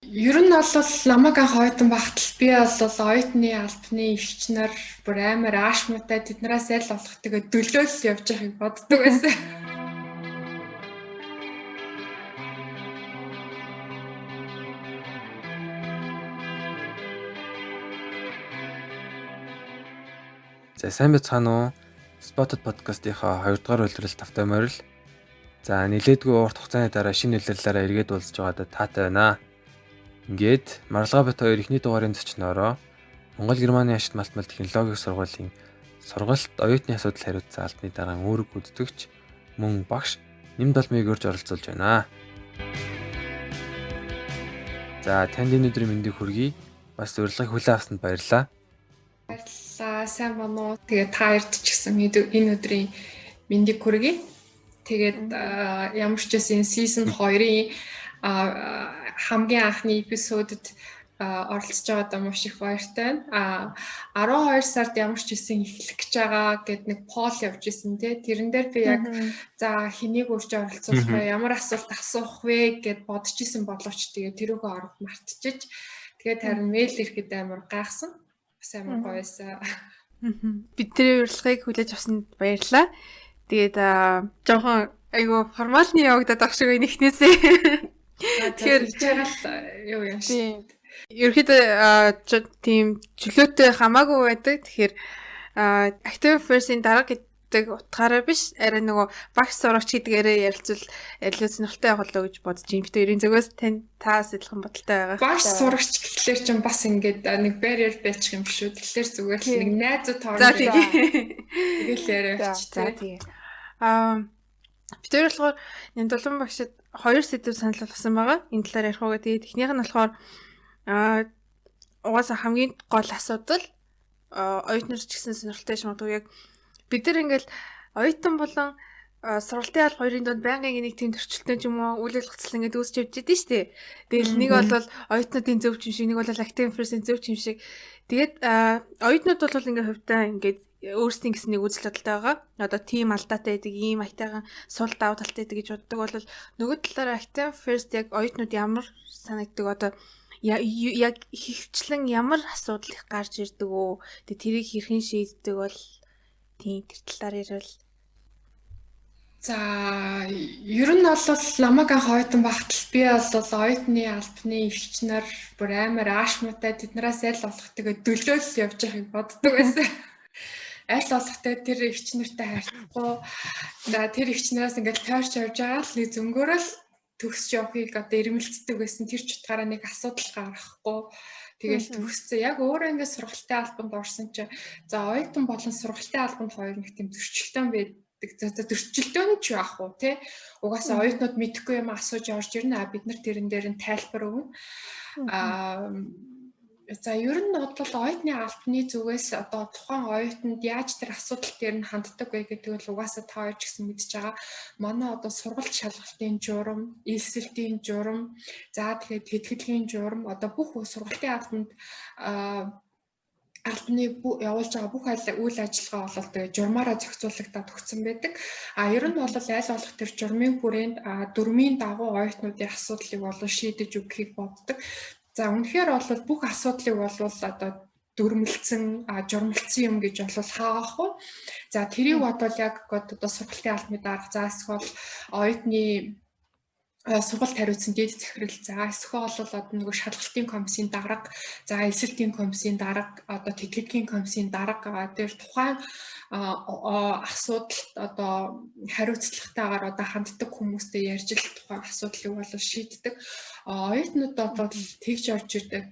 Ер нь бол намайг анх оюутан багтал би бол оюутны албаны эгч нар бүр амар аашмуутай тэднээс аль болох тэгээ дөлөөл явж байгааг боддог байсан. За сайн байцгаана уу? Spotted podcast-ийнхаа 2 дугаар үйлрэл тавтай морил. За нилээдгүй урт хугацааны дараа шинэ үйлрэлээрээ эргээд уулзж байгаадаа таатай байна. Ингээд Маргалгаа бит хоёр эхний дугаарын зочноороо Монгол Германы ашигт малтмал технологийн сургуулийн сургалт оюутны асуудал хариуцсан албаны даргаан үүрэг гүйцэтгэгч мөн багш Нэмд Алмыг урьж оролцуулж байна. За танд энэ өдрийн мэндийг хүргэе. Бас урилгыг хүлээн авсанд баярлалаа. Сайн байна уу? Тэгээд та хоёрт ч гэсэн энэ өдрийн мэндийг хүргэе. Тэгээд ямар ч гэсэн season 2-ын хамгийн анхны эпизодод оролцож байгаадаа маш их баяртай байна. 12 сард ямар ч гэсэн эхлэх гэж байгаа гэд нэг пол явж исэн тий. Тэрэн дээр би яг за хэнийг урьж оролцуулах вэ? Ямар асуулт асуух вэ гэд бодож исэн боловч тэгээд тэрүүгөө ороод мартчихж. Тэгээд харин мэйл ирэхэд амар гайхсан. Бас амар гоё байсан. Бидний урилгыг хүлээж авсанд баярлалаа. Тэгээд жоохон айгу формалны явагдаад ах шиг нэгнээсээ. Тэгэхээр жагаал юу юм шиг. Ерөнхийдөө тийм чөлөөтэй хамаагүй байдаг. Тэгэхээр active first-ийн дарга гэдэг утгаараа биш, арай нөгөө багш сурагч гэдгээрээ ярилцвал илүү сонирхолтой байх болоо гэж бодож юм. Бид хоёрын зүгээс таас адилхан бодолтой байгаа. Багш сурагч гэхлээр ч бас ингээд нэг barrier байчих юм шүү. Тэгэхээр зүгээр л нэг найзууд тоорно. Тэгэл яриач тий. Бид хоёр болохоор Нэмд Олон багшид 2 сэдв санал болгосон байгаа. Энэ талаар ярих уу. Тэгээд эхнийх нь болохоор угаасаа хамгийн гол асуудал оюутнууд ч гэсэн сонирхолтой шимэгдүү яг бид нар ингээл оюутан болон сургалтын алба хоёрын дунд байнгын нэг тийм төрчлөлтөө ч юм уу үйл ажиллагаацлал ингээд үүсч явж идэв штэ. Тэгэл нэг бол оюутнуудын зөв юм шиг, нэг бол active person зөв юм шиг. Тэгээд оюутнууд бол ингээд хувьдаа ингээд өөрсдийн гэсэн нэг үзэл бодолтой байгаа. Одоо team алдаатай байдаг, ийм айтайхан сул давуу талтай байдаг гэж боддог бол нөгөө талаараа active first яг оюутнууд ямар санагддаг одоо яг хөвчлэн ямар асуудал их гарч ирдэг үү? Тэгээ тэрийг хэрхэн шийддэг бол тийм тэр талаар ярил. За ер нь бол намайг анх оюутан багтал би бол оюутны албаны эгч нар бүр амар аашмуутай тэднээс аль болох тэгээ дөлөөл явж байгааг боддог байсан. Аль болох тэр эгч нартай харьцахгүй. За тэр эгч нараас ингээд тойрч явж байгаа л нэг зөнгөөрөө л төгсч явахыг одоо ирмэлцдэг байсан. Тэр ч утгаараа нэг асуудал гаргахгүй. Тэгэл төгссөн. Яг өөрөө ингээд сургалтын албанд орсон чинь за оюутан болон сургалтын албанд хоёр нэг тийм зөрчилдөөн байдаг. За зөрчилдөөн ч яах вэ те? Угаасаа оюутнууд мэдэхгүй юм асууж орж ирнэ. Бид нар тэрэн дээр нь тайлбар өгнө. За ер нь бол оюутны албаны зүгээс одоо тухайн оюутанд яаж тэр асуудал дээр нь ханддаг вэ гэдэг нь угаасаа та хоёр ч гэсэн мэдж байгаа. Манай одоо сургалт шалгалтын журам, элсэлтийн журам, за тэгээд тэтгэлгийн журам одоо бүх сургалтын албанд албаны явуулж байгаа бүх үйл ажиллагаа бол тэгээ журмаараа зохицуулагдаад өгсөн байдаг. Ер нь бол аль болох тэр журмын хүрээнд дөрмийн дагуу оюутнуудын асуудлыг бол шийдэж өгөхийг боддог. За үнэхээр бол бүх асуудлыг бол одоо дөрмөлцсөн, журмалцсан юм гэж бол хаагаах уу. За тэрийг бодвол яг одоо сургалтын албаны дарга за эсвэл оюутны сургалт хариуцсан дээд захирал за эсвэл бол одоо нөгөө шалгалтын комиссийн дарга за эсэлтийн комиссийн дарга одоо тэтгэлгийн комиссийн дарга дээр тухайн асуудалд одоо хариуцлагатайгаар одоо ханддаг хүмүүстэй ярьж л тухайн асуудлыг бол шийддэг. Оюутнууд бол тэгж орж ирдэг.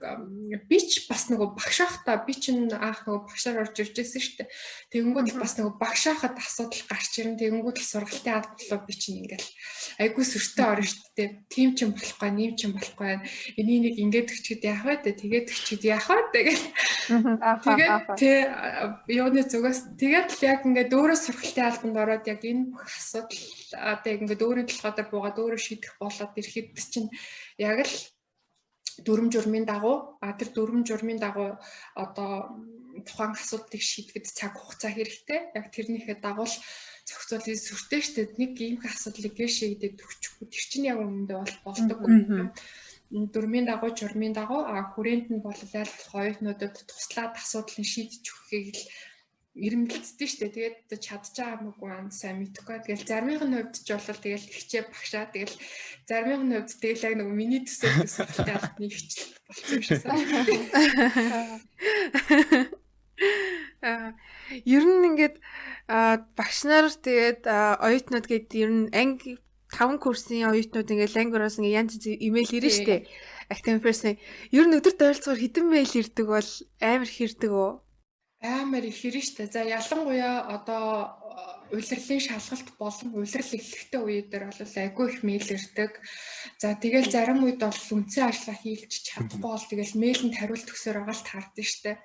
Би ч бас нөгөө багшаахтаа би чинь анх нөгөө багшаар орж ирж байсан шүү дээ. Тэгэнгүүт бас нөгөө багшаахад асуудал гарч ирэн тэгэнгүүт сургалтын албалуу би чинь ингээл айгуу сүртэй орно шүү дээ. Тим ч юм болохгүй, нэм ч юм болохгүй. Энийг нэг ингээд өгчихэд яах вэ? Тэгээд өгчихэд яах вэ? Тэгээд юуны зүгээс тэгээд л яг ингээд өөрөө сургалтын албанд ороод яг энэ бүх асуудал одоо ингээд өөрийн толгойдоор буугаад өөрөө шийдэх болоод ирэхэд чинь яг л дүрм журмын дагуу тэр дүрм журмын дагуу одоо тухайн асуудлыг шийдэхэд цаг хугацаа хэрэгтэй. Яг тэрнийхээ дагуу л зохицуулын сүртэй штэ нэг ийм асуудлыг гэр шийдээд өгчихгүй. Тэр чинь яг өмнөдөө болдог юм. дүрмийн дагуу, журмын дагуу хүрээнд нь бол аль болох оюутнуудад туслаад асуудал нь шийдэж өгөхийг л ирэмбэлцдэг шүү дээ. Тэгээд чадж байгаа мөгөө сайн мэдэхгүй. Тэгэл заримын хувьд ч бол тэгэл хичээ багшаа. Тэгэл заримын хувьд тэгэл яг нэг миний төсөөлөл сургалтын албаны хичээл болсон юм шиг санагдав. Ер нь ингээд багш нар тэгээд оюутнууд гэдэг ер нь анги 5 курсын оюутнууд ингээд ангироос ингээд янз янз имэйл ирнэ шүү дээ. Active-ийн ер нь өдөрт ойролцоогоор хэдэн мэйл ирдэг бол амар хэрдэг үү? Амар их хэрнэ шүү дээ. За ялангуяа одоо улирлын шалгалт болон улирал эхлэхтэй үеэр бол айгүй их мэйл ирдэг. За тэгэл зарим үед бол үндсэн ажиллагаа хийлж чадахгүй бол тэгэл мэйлэнд хариулт өгсөөр байгаа л таардаг шүү дээ.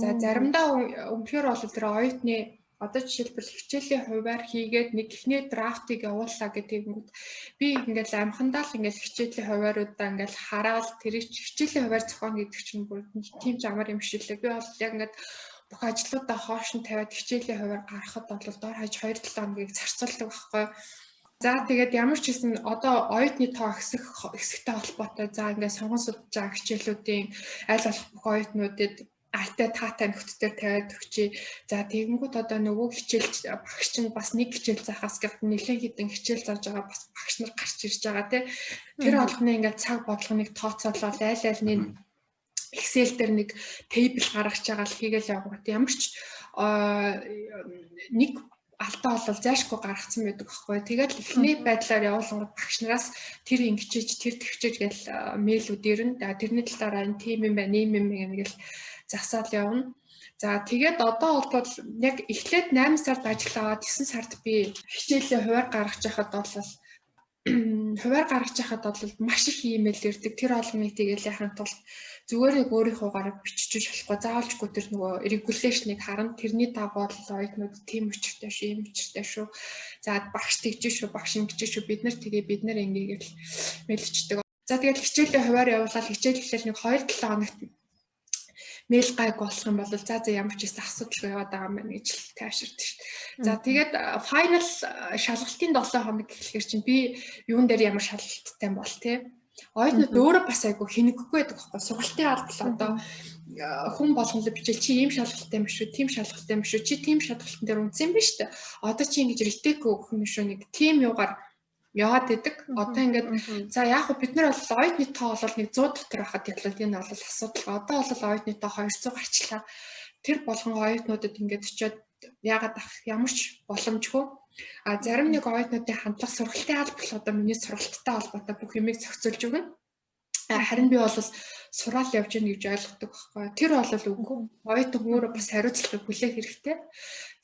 За заримдаа өмнөхөр бол тэр оюутны одоо жишээлбэл хичээлийн хуваар хийгээд нэг ихний драфтыг явууллаа гэдэг юм. Би ингээл амхандаа л ингээл хичээлийн хувааруудаа ингээл хараад тэр хичээлийн хуваар зохион гэдэг чинь бүр тийм замаар юм шилээ. Би бол яг ингээд бүх ажлуудаа хоош нь тавиад хичээлийн хуваар гаргахад бол дор хаяж 2-7 хоногийг зарцуулдаг байхгүй. За тэгээд ямар ч хэсэн одоо оюутны тоо хэсэгтэй холбоотой за ингээд сонгон судалж байгаа хичээлүүдийн аль болох бүх оюутнуудад алтай таатай нөхцөлөөр тавиад өгчээ. За тэгэнгүүт одоо нөгөө хичээлч багш чинь бас нэг хичээл заахаас гэхэд нэлээд хідэн хичээл зааж байгаа бас багш нар гарч ирж байгаа тий. Тэр болгоны ингээд цаг бодлогоныг тооцоолол аль нь Excel дээр нэг тейбл гаргаж байгаа л хийгээл явах. Ямар ч нэг алдаа бол зайшгүй гаргацсан байдаг байхгүй. Тэгээд эхний байдлаар явуулангууд багш нараас тэр ингэчиж тэр тэгчиж гэл мэйлүүдээр нь тэрний талаараа энэ тим юм байна, ийм юм гэл засаал явна. За тэгээд одоо бол яг эхлээд 8 сард ажил аваад 9 сард би хичээлийн хуваар гаргаж байхад бол маш их имэйл ирдэг. Тэр олгоныг тэгэл яхахын тулд зүгээр нэг өөрийнхөөгаар бичиж болохгүй. Заавалжгүй тэр нөгөө регуляшныг харна. Тэрний дагуу оюутнууд тийм өчртэй шүү, ийм өчртэй шүү. За багш тэгж шүү, багш ингэж шүү. Бид нар ингээд л мэлчдэг. За тэгэл хичээлийн хуваар явуулаад хичээл нэг 2-7 хоногт мэйл гайг болох юм бол за ямар ч гэсэн асуудалгүй яваад байгаа юм байна гэж тайвширдаг шүү дээ. За тэгээд final шалгалтын 7 хоног гэхлээр чинь би юун дээр ямар шалгалттай бол тий. Оюутнууд өөрөө бас айгүй хинэггүй байдаг байхгүй. Сургалтын албал одоо хүн болгонлоо бичээл чи ийм шалгалттай юм шүү, тийм шалгалттай юм шүү, чи тийм шалгалтын дээр үнсэн юм ба шүү дээ. Одоо чи ингэж ретек өгөх юм шүү нэг тийм юугаар яваад идэг. Одоо ингээд за яг бид нар бол оюутны тоо бол нэг 100 дотор байхад ялвал энэ бол асуудал. Одоо бол оюутны тоо 200 гарчлаа. Тэр болгон оюутнуудад ингээд очиод яагаад ах ямар ч боломжгүй. Зарим нэг оюутнуудын хандлага сургалтын албал одоо миний сургалттай холбоотой бүх юмыг зохицуулж өгнө. Харин би бол сураал явж гэнэ гэж ойлгодог байхгүй. Тэр бол үгүй. Оюутан өөрөө бас хариуцлагыг хүлээх хэрэгтэй.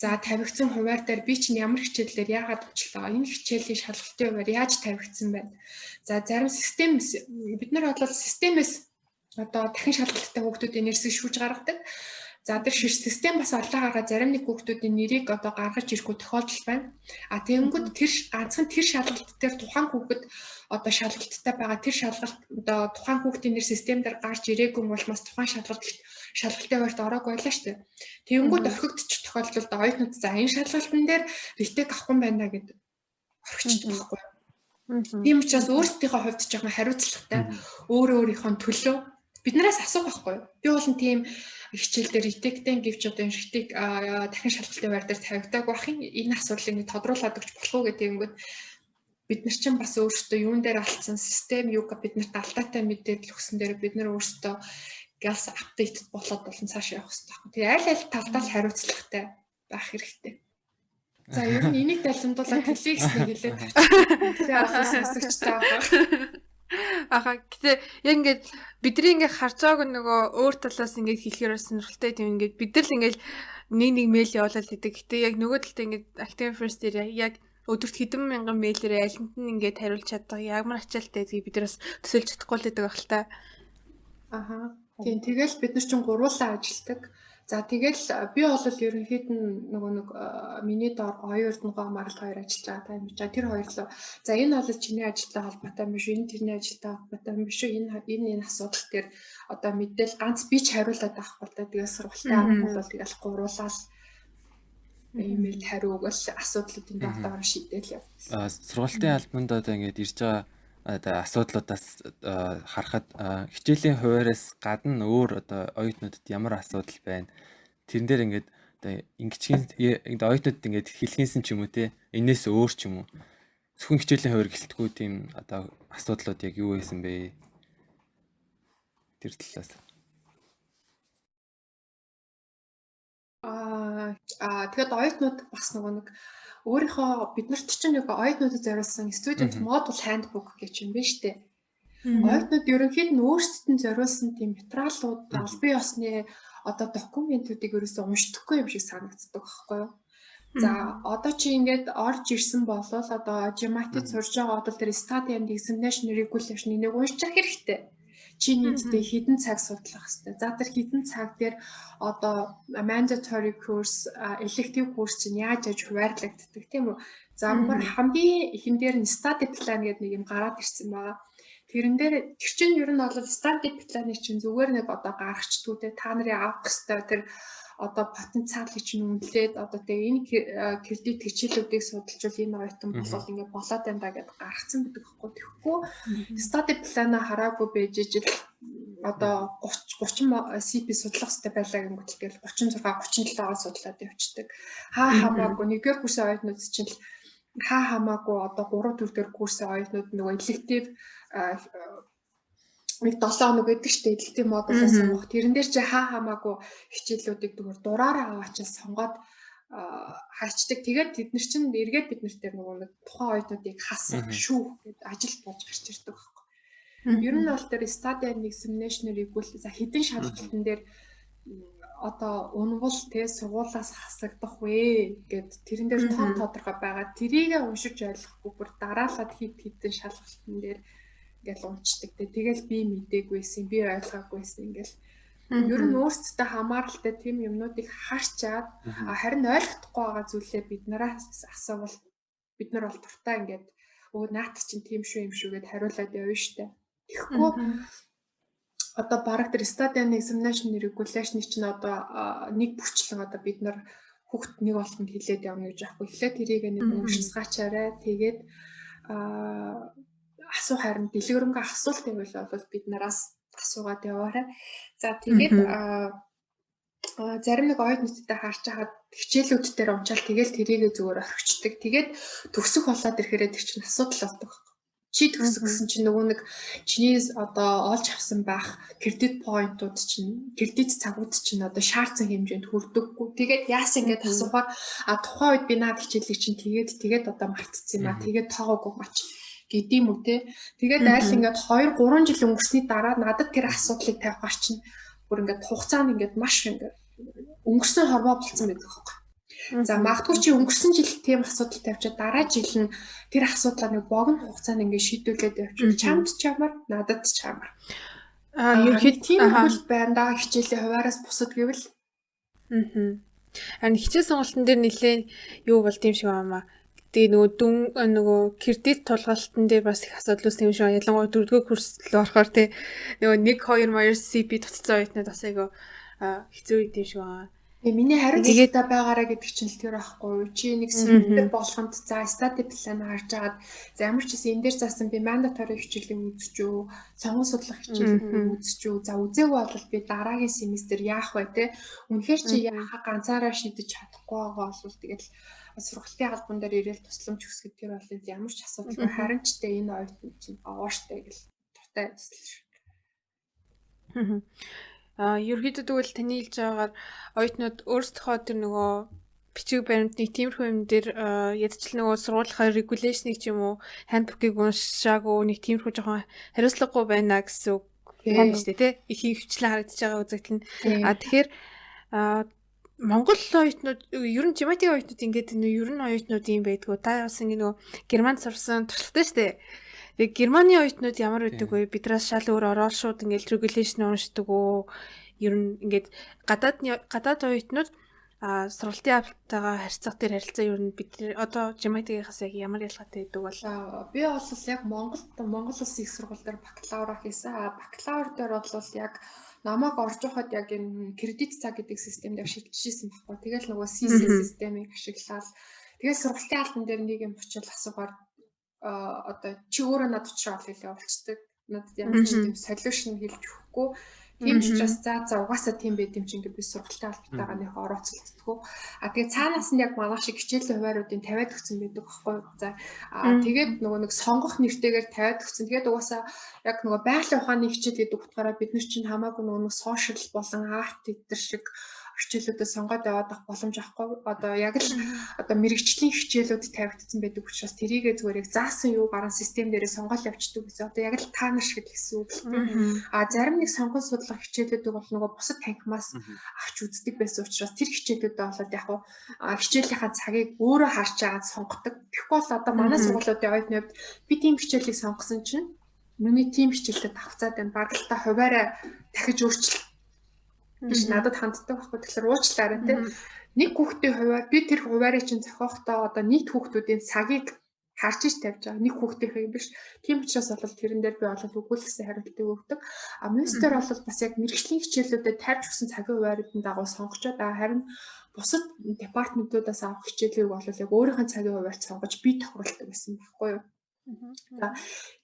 За тавигдсан хуваар дээр би чинь ямар хичээлээр яагаад очлоо? Энэ хичээлийн шалгалтын хуваар яаж тавигдсан байна? За зарим систем бид нар бол системээс одоо дахин шалгалттай хүүхдүүдийн нэрсийг шүүж гаргадаг. За тэр систем бас олоогаараа зарим нэг хүүхдүүдийн нэрийг одоо гаргаж ирэхгүй тохиолдол байна. Тэгэнгүүт тэр ганцхан тэр шалгалт дээр тухайн хүүхэд одоо шалгалттай байгаа тэр шалгалт одоо тухайн хүүхдийн нэр системээр гарч ирээгүй бол бас тухайн шалгалтын хуваарт ороогүй байлаа шүү дээ. Тэгэнгүүт орхигдчих тохиолдолд оюутнууд за энэ шалгалтын дээр ретек авахгүй байна гэдэг орхичдаг байхгүй юу? Тийм учраас өөрсдийнхөө хувьд жоохон хариуцлагатай өөрийнхөө төлөө биднээс асуух байхгүй юу? Би бол тийм хичээл дээр ретектэй гэвч одоо энэ ретек дахин шалгалтын хуваар дээр тавигдааг байх юм. Энэ асуудлыг нэг тодруулаад өгч болох уу гэдэг юмгод бид нар чинь бас өөрсдөө юун дээр алдсан систем юуг биднэрт алдаатай мэдээлэл өгсөн дээр бид нар өөрсдөө gas апдейт болоод болон цааш явах хэрэгтэй. Тэгээ аль талдаа л хариуцлагатай байх хэрэгтэй. За ер нь энийг далимдуулаад хэлээ гэснийг хэлээд тэгээ асуусан Аха гэтээ яг ингээд бидний ингээд харж байгааг нөгөө өөр талаас ингээд хэлэхээр сонирхолтой юм ингээд бид нар л ингээд нэг мэйл явуулаад идэг. Гэтээ яг нөгөө талд ингээд Active First дээр яг өдөрт хэдэн мянган мэйлээр алинд нь ингээд хариулж чаддаг ямар ачаалтай гэдгийг бид нараас төсөөлж чадахгүй л байдаг байх та. Аха. Тийм тэгэл бид нар чинь гуруулаа ажилдаг. За тэгэл би бол ерөнхийд нь нөгөө нэг миний доор оюутныгоо маргалт хоёр ажиллаж байгаа юм байна. Тэр хоёрлоо. За энэ бол чиний ажилтай холбоотой юм биш үү? Энэ тэрний ажилтай холбоотой юм биш үү? Энэ асуудал дээр одоо мэдээл ганц би ч хариулаад авахгүй л да. Тэгээ сургалтын арга бол тэгэл гуруулаад имэйл хариу өгөл асуудлуудын доотоор шийдээл явуулсан. Сургалтын албанд одоо ингэж ирж байгаа одоо асуудлуудаас харахад хичээлийн хуваараас гадна өөр одоо оюутнуудад ямар асуудал байна? Тэрэн дээр ингээд одоо оюутнуудад ингээд хэлхийнсэн ч юм уу те энээс өөр ч юм уу зөвхөн хичээлийн хуваар гэлтгүү тийм одоо асуудлууд яг юу байсан бэ? Тэр талаас. Тэгээд оюутнууд бас нэг өөрийнхөө биднэрт чинь нэг оюутнуудад зориулсан student model handbook гэж юм байна шүү дээ. Оюутнууд ерөнхийд нь өөрсдөд нь зориулсан тийм материалууд, албан ёсны одоо документуудыг ерөөсөө уншдаггүй юм шиг санагддаг байхгүй юу? За одоо чи ингээд орж ирсэн болол одоо GMAT-д сурж байгаа одоо тэр study and examination regulation-ыг нэг уншчих хэрэгтэй. Чи нийтдээ хэдэн цаг судлах хэрэгтэй. За тэр хэдэн цаг дээр одоо mandatory course, elective course чинь яаж хуваарлагддаг тийм үү? За бүр хамгийн ихэн дээр нь study plan гэдэг нэг юм гараад ирсэн байгаа. Тэрэн дээр тэр чинь ер нь бол study plan-ыг чинь зүгээр нэг одоо гаргачдгүй те та нарын авах хэрэгтэй тэр одоо потенциалыг чинь үнэлээд одоо тэгээ энэ кредит хичээлүүдийг судалжвал энэ оюутан болол ингээд болоод байна да гэдээ гаргацсан гэдэг хэвгүй. Тэгэхгүй study plan-а хараагүй байж ижил одоо 30 CP судлах хэрэгтэй байлаа гэнэ тэгэл 36 37-аар судлаад явчихдаг. Хамаагүй нэгдүгээр курсын оюутнууд чинь хамаагүй одоо 3 4 дэх курсын оюутнууд нөгөө elective нэг 7 хоног гэдэг чинь элекtive модулаас сонгох. Тэрэн дээр чи хамаагүй хичээлүүдийг зүгээр дураараа аваачаа сонгоод хайчдаг. Тэгээд тэд нар чинь эргээд бид нарт нөгөө нэг тухайн оюутнуудыг хасах шүүх гэдэг ажил болж гарч ирдэг байхгүй. Ер нь бол тэр study and examination-ыг за хэдэн шалгалтын дээр одоо унвал те сургуулаас хасагдах вэ гэд тэрэн дээр тодорхой байгаа. Тэрийг уншиж ойлгохгүй бүр дараалаад хэдэн шалгалтын дээр ингээл унцдаг. Тэгэл би мдэггүйсэн, би ойлгоагүйсэн ингээл. Ер нь өөрсдөө хамааралтай тийм юмнуудыг харчаад харин ойлгохгүй байгаа зүйлээ биднээс асуувал бид нар бол дуртай ингээд өө наад чинь тийм шүү юм шүү гэд хариулаад явна штэ. Тэгэхгүй одоо бараг тэр study and examination regulation чинь одоо нэг бүрчлэн одоо бид нар хүүхд нэг болгонд хэлээд явна гэж аахгүй. Эхлээд тэрийг нэг уншицгаачаарай. Тэгээд асуу харин дэлгэрэнгүй асуулт юм бол бид нараас асуугаад яваарай. За тэгээд зарим нэг оюутнуудтай харж хаад хичээлүүд дээр унчаал тэгэл тэрийгэ зүгээр орхичдаг. Тэгээд төгсөх болоод ирэхээр тэр чинь асуудал болдог. Чи төгсөх гэсэн чинь нөгөө нэг чиний одоо олж авсан байх кредит поинтууд чинь кредит цагууд чинь одоо шаардсан хэмжээнд хүрдэггүй. Тэгээд яасан гэдээ асуухаар тухайн үед би наад хичээлийг чинь тэгээд одоо мартцсан юм аа. Тэгээд тоогоогүй мач гэдэм үү те. Тэгээд айл ингээд 2 3 жил өнгөрсний дараа надад тэр асуудлыг тавихаар чинь бүр ингээд хугацаанд ингээд маш ингээд өнгөрсөн хорвоо болцсон байдаг байхгүй. За магадгүй чи өнгөрсөн жил тийм асуудал тавьчаад дараа жил нь тэр асуудлаа нэг богино хугацаанд ингээд шийдүүлээд явчих. Чамд чамар, надад чамар. Ерөнхийд тийм хөл байндаа хичээлийн хуваараас бусад гэвэл харин хичээл сонголтын дээр нэлээд юу бол тийм шиг байна. Тэгээ нөгөө кредит тулгалтан дээр бас их асуудал үүсэх юм шиг байна. Ялангуяа 4-р курс руу орохоор тий нөгөө 1 2 маяр CP татцсан оюутнууд бас айгаа хэцүү үед юм шиг байна. Миний хариуцлагатай байгаараа гэдэг чинь л тэр байхгүй. Чи нэг семестр болгонд за study plan харж агаад за ямар ч гэсэн энэ дээр заасан би mandatory хичээлийг үзчихв, сонгон судлах хичээлийг үзчихв. За үзээгүй бол би дараагийн семестр яах вэ те. Үнэхээр чи яахаа ганцаараа шийдэж чадахгүй байгаа бол тэгэл сургалтын албан дээр ирээл тусламж өгсөг тэр бол ямар ч асуудалгүй харин ч тэ энэ оюутан чинь ооштой гэл дуртай төсөл шүү. Ерөнхийдөө тэгвэл таны хэлж байгаагаар оюутнууд өөрсдөө тэр нөгөө бичиг баримтны тиймэрхүү юм дээр ядчил нөгөө сургуулийн регуляшныг ч юм уу handbook-ыг уншаагүй нэг тиймэрхүү жоохон хариуцлагагүй байна гэсэн үг юм шүү дээ тий. Их хөвчлэн харагдаж байгаа үзэгдэл нь. Тэгэхээр Монгол оюутнууд ер нь GMAT-ийн оюутнууд ингээд ер нь оюутнууд юм байдгүй. Та бас ингэ нөгөө Германд сурсан туршлагатай шүү дээ. Тэгээ Германы оюутнууд ямар байдаг вэ? Бидраас шал өөр ороод шууд ингээд регуляшн уншдаг уу? Ер нь ингээд гадаад оюутнууд сургалтын авалтайгаа харьцах дээр харилцаа ер нь бид одоо GMAT-гийнхаас яг ямар ялгаатай байдаг бол би бол яг Монгол улсын их сургууль дээр бакалавра хийсэн. Бакалавр дээр бол яг намайг орж явахад яг энэ кредит цаг гэдэг системд яг шилжижсэн байхгүй. Тэгэл нөгөө CC системийг ашиглаад тэгэл сургалтын албан дээр нэг юм очил асуугаар одоо чи өөрөө над учраас хэлээ болцдог. Надад ямар ч тийм solution хэлж өгөхгүй. Тийм ч учраас за угаасаа тийм байд юм чи ингээд би сургалтын албатайгаа нэг орооцолцдгоо. Тэгээд цаанаас нь яг манайх шиг хичээлийн хувааруудын тавиад өгсөн байдаг байхгүй. За тэгээд нөгөө нэг сонгох нэртэйгээр тавиад өгсөн. Тэгээд угаасаа яг нөгөө байгалийн ухааны хичээл гэдэг утгаараа бид нар чинь хамаагүй нөгөө social болон арт гэдэр шиг хичээлүүдэд сонгоод яваад авах боломж авахгүй. Одоо яг л одоо мэрэгжлийн хичээлүүд тавигдсан байдаг учраас тэрийгээ зүгээр яг заасан юу гарan систем дээрээ сонгоод явчихдаг гэсэн. Одоо яг л та нар шиг гэсэн үг л тийм. Зарим нэг сонгон судлах хичээлүүдийг бол нөгөө бусад танхимаас авч үздэг байсан учраас тэр хичээлүүдэд болоод яг хичээлийнхаа цагийг өөрөө харж агаад сонгодог. Тэгэхгүй бол одоо манай сургуулиудын оюутны хувьд би тийм хичээлийг сонгосон чинь миний тийм хичээлдээ давцаад байна. Бараг л та хуваараа дахиж өөрчлөлт биш надад ханддаг байхгүй. Тэгэхээр уучлаарай тийм. Нэг хүүхдийн хуваар би тэр хуваарыг чинь зохиохдоо одоо нийт хүүхдүүдийн цагийг харж иж тавьж байгаа. Нэг хүүхдийнхээ биш. Тийм учраас бол тэрэн дээр би бол өгүүлсэн хариултыг өгдөг. Мистер бол бас яг мэрэгжлийн хичээлүүдэд тавьж өгсөн цагийн хуваарийн дагуу сонгочоод харин бусад департаментуудаас авах хичээлийг бол яг өөрийнхөө цагийн хуваарь сонгож би тохируулдаг байсан байхгүй юу?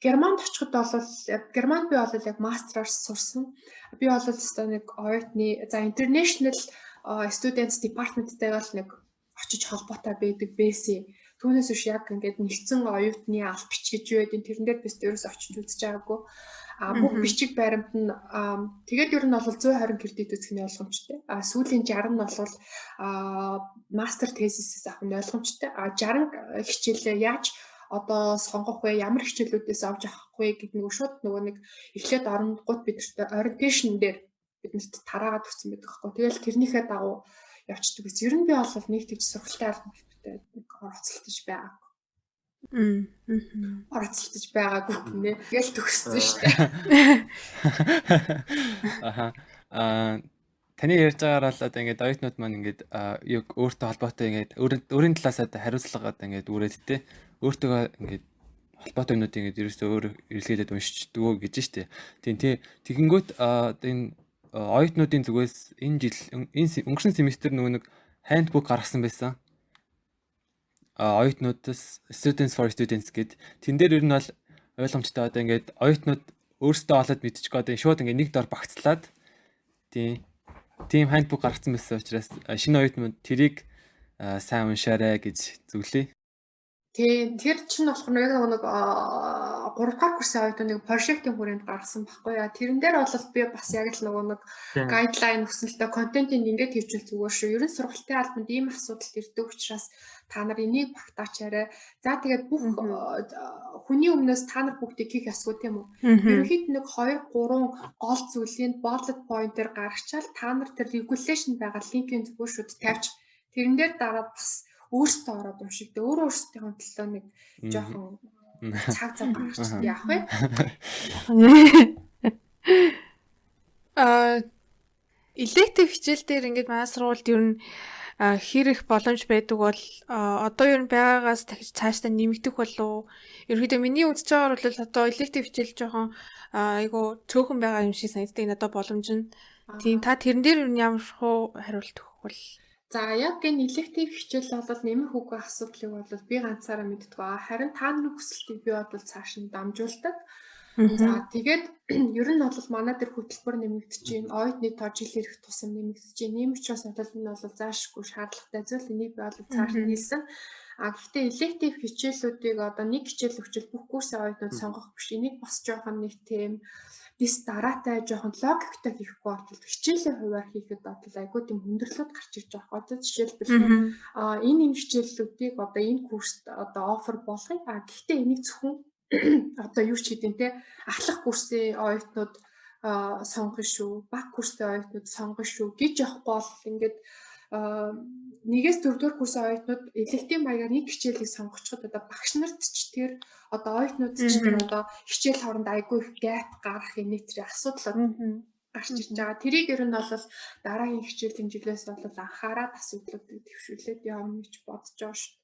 Германд очиход бол Германд би бол яг мастераар сурсан. Би бол өстой нэг оюутны за international students department-тэй бол нэг очиж холбоотой байдаг байсан. Түүнээс биш яг ингээд нэгдсэн оюутны аль бичиж байдیں۔ Тэрэн дээр бис ерөөс очиж үзэж байгаагүй. Бүх бичиг баримт нь тэгээд ер нь бол 120 кредит үзэхний ойлгомжтой. Сүүлийн 60 нь бол мастер тезисээс авах нь ойлгомжтой. 60 хичээлээ яаж одоо сонгох вэ? Ямар хичээлүүдээс авч авах вэ гэдэг нэг шууд нөгөө нэг эхлээд оронгууд бидэрт orientation дээр биднэрт тараагаад өгсөн байдаг байхгүй. Тэгэл тэрнийхээ дагуу явцдаг гэсэн. Ер нь би бол нэг тийч сургалтын албатай нэг оролцолтож байгаагүй. Оролцолтож байгаагүй гинэ. Тэгэл төгссөн шүү дээ. Таны ярьж байгаагаар л одоо ингээд оюутнууд маань ингээд юу өөртөө холбоотой ингээд өөрийн талаас одоо хариуцлагаад ингээд үрээд те өөртөө ингээд холбоотой юмнуудыг ингээд ерөөсөө өөр эргэлгээд уншчихдгоо гэж штэ. Тийм тэгэнгүүт энэ оюутнуудын зүгээс энэ жил өнгөрсөн семестр нөгөө нэг handbook гаргасан байсан. Оюутнуудаас Students for Students гэд тэн дээр ер нь бол ойлгомжтой одоо ингээд оюутнууд өөрсдөө олоод мэдчихгүй одоо шууд ингээд нэг дор багцлаад тийм handbook гаргасан байсан учраас шинэ оюутнууд тэрийг сайн уншаарай гэж зөвлөе. Тийм тэр чинь болохоор яг нэг 3 дахь курсын оюутныг project-ийн хүрээнд гаргасан байхгүй яа. Тэрэн дээр бол би бас яг л нөгөө нэг guideline өснөлтөө контентийг ингээд хийвэл зүгээр шүү. Ерөн сургалтын албанд ийм асуудал ирдэг учраас та нар энийг багтаачаарай. За тэгээд бүх хүний өмнөөс та нар бүгдийг хийх асуу тийм үү. Ерөнхийд нэг 2 3 гол зүйлийг bullet point-ээр гаргачаал та нар тэр regulation байгаа линкийн зөвшөөрөлд тавьж тэрэн дээр дараад бас өөртөө ороод уншигдээ. Өөрөөсөө төлөө нэг жоохон цаг гаргачих яах вэ? Elective хичээл дээр ингээд манай сургуульд ер нь хэрэг боломж байдаг бол одоо ер нь байгаагаас дахиж цаашдаа нэмэгдэх болов. Ерөнхийдөө миний үзэж байгаагаар бол одоо elective хичээл жоохон айгу цөөхөн байгаа юм шиг санагддаг. Надад боломж нь. Тийм та тэрэн дээр ер нь ямар хариулт өгөх бол за яг энэ elective хичээл бол нэмэх үгүй асуудлыг бол би ганцаараа мэддэг. Харин та нарын хүсэлтийг би бол цааш нь дамжуулдаг. За тэгээд ер нь бол манай дээр хөтөлбөр нэмэгдэж байна. Оюутны тоо жил ирэх тусам нэмэгдэж байна. Ийм учраас энэ бол заашгүй шаардлагатай зүйл. Энийг би бол цааш нь хэлсэн. Гэхдээ elective хичээлүүдийг одоо нэг хичээл өгчл бүх курсын оюутнууд сонгох биш. Энийг бас жоохон нэг тийм дис дараатай жоохон логиктой хийхгүй бол хичээлийн хуваар хийхэд бол айгүй тийм хүндрэлүүд гарч ирж байгаа. Одоо жишээлбэл энэ хичээллүүдийг одоо энэ курст одоо офер болгоё. Гэхдээ энийг зөвхөн одоо юу ч хийдэн те ахлах курсын оюутнууд сонгоно шүү. Баг курсын оюутнууд сонгоно шүү гэж явахгүй бол ингээд нэгээс 4-р курсын оюутнууд elective маягаар нэг хичээлийг сонгочиход одоо багш нарт ч тэр одоо оюутнууд ч тэр одоо хичээл хооронд айгүй их gap гарах юм тэр асуудал гарч ирж байгаа. Тэрийг ер нь бол дараагийн хичээлийн жилээс бол анхаарал асуудлуудыг төвшүүлээд явна гэж бодож байгаа шүү.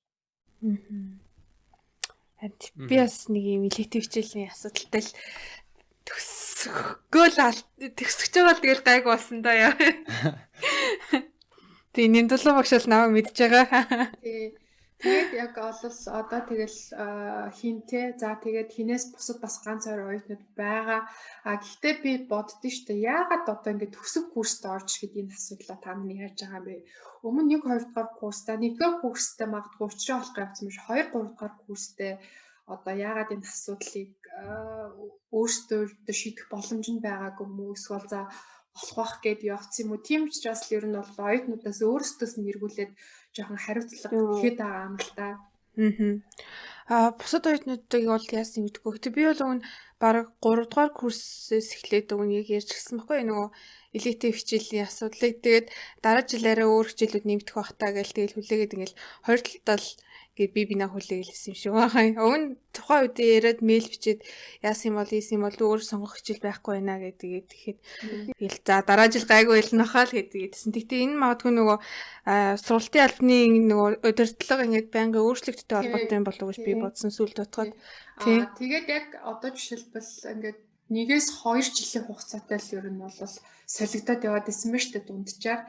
Би бас нэг юм elective хичээлийн асуудалтай л төгсгөөл төгсөж байгаа л тэгэл гайг болсон да яа. Тийм нэмдүүлэн багш бол намайг мэдж байгаа. Тэгээд яг олол одоо тэгэл хинтээ за тэгээд хинээс бусад бас ганц хоёр оюутнууд байгаа. Гэхдээ би боддоо штэ яагаад одоо ингэ төсөв курст орж ихэд энэ асуудлаа та нар яаж байгаа юм бэ? Өмнө 1 2 дугаар курстаа 1-р курстаа магадгүй учраа болох явцсан биш 2 3 дугаар курстээ одоо яагаад энэ асуудлыг өөрсдөө шийдэх боломж нь байгаагүй юм уу? Эсвэл за болох бах гэд явц юм уу? Тийм учраас л ер нь бол оюутнуудаас өөрсдөөс нь эргүүлээд жоохон хариуцлага өгöd байгаа юм л да. Бусад оюутнуудыг бол яасан гэдэггүй. Гэтэ би бол өгн бараг 3 дугаар курсээс эхлээд өгн яг ярьчихсан байхгүй нөгөө элитийн хичээлийн асуудлыг тэгээд дараа жилаараа өөр хичээлүүд нэмэгдэх байх таа гэж тэгэл хүлээгээд ингээл 2 талдаа л гээ би бинаа хүлээгэлсэн юм шиг байгаа. Өгн тухайн үед яриад мэйл бичээд яасан юм бол ийсэн юм бол өөр сонгох хичээл байхгүй байна гэдэг тэгэхэд тэгэл за дараа жил гайгүй байлнахаа л гэдэгсэн. Тэгтээ энэ магадгүй нөгөө сургалтын албаны нөгөө удирдлага ингээд байнга өөрчлөгдөлтөй холбоотой юм болов уу гэж би бодсон сүүл дотоод. Тэгээд яг одоо жишээлбэл ингээд 1-2 жилийн хугацаатай л ер нь бол солигдоод яваад исэн ба штэ дунджаар.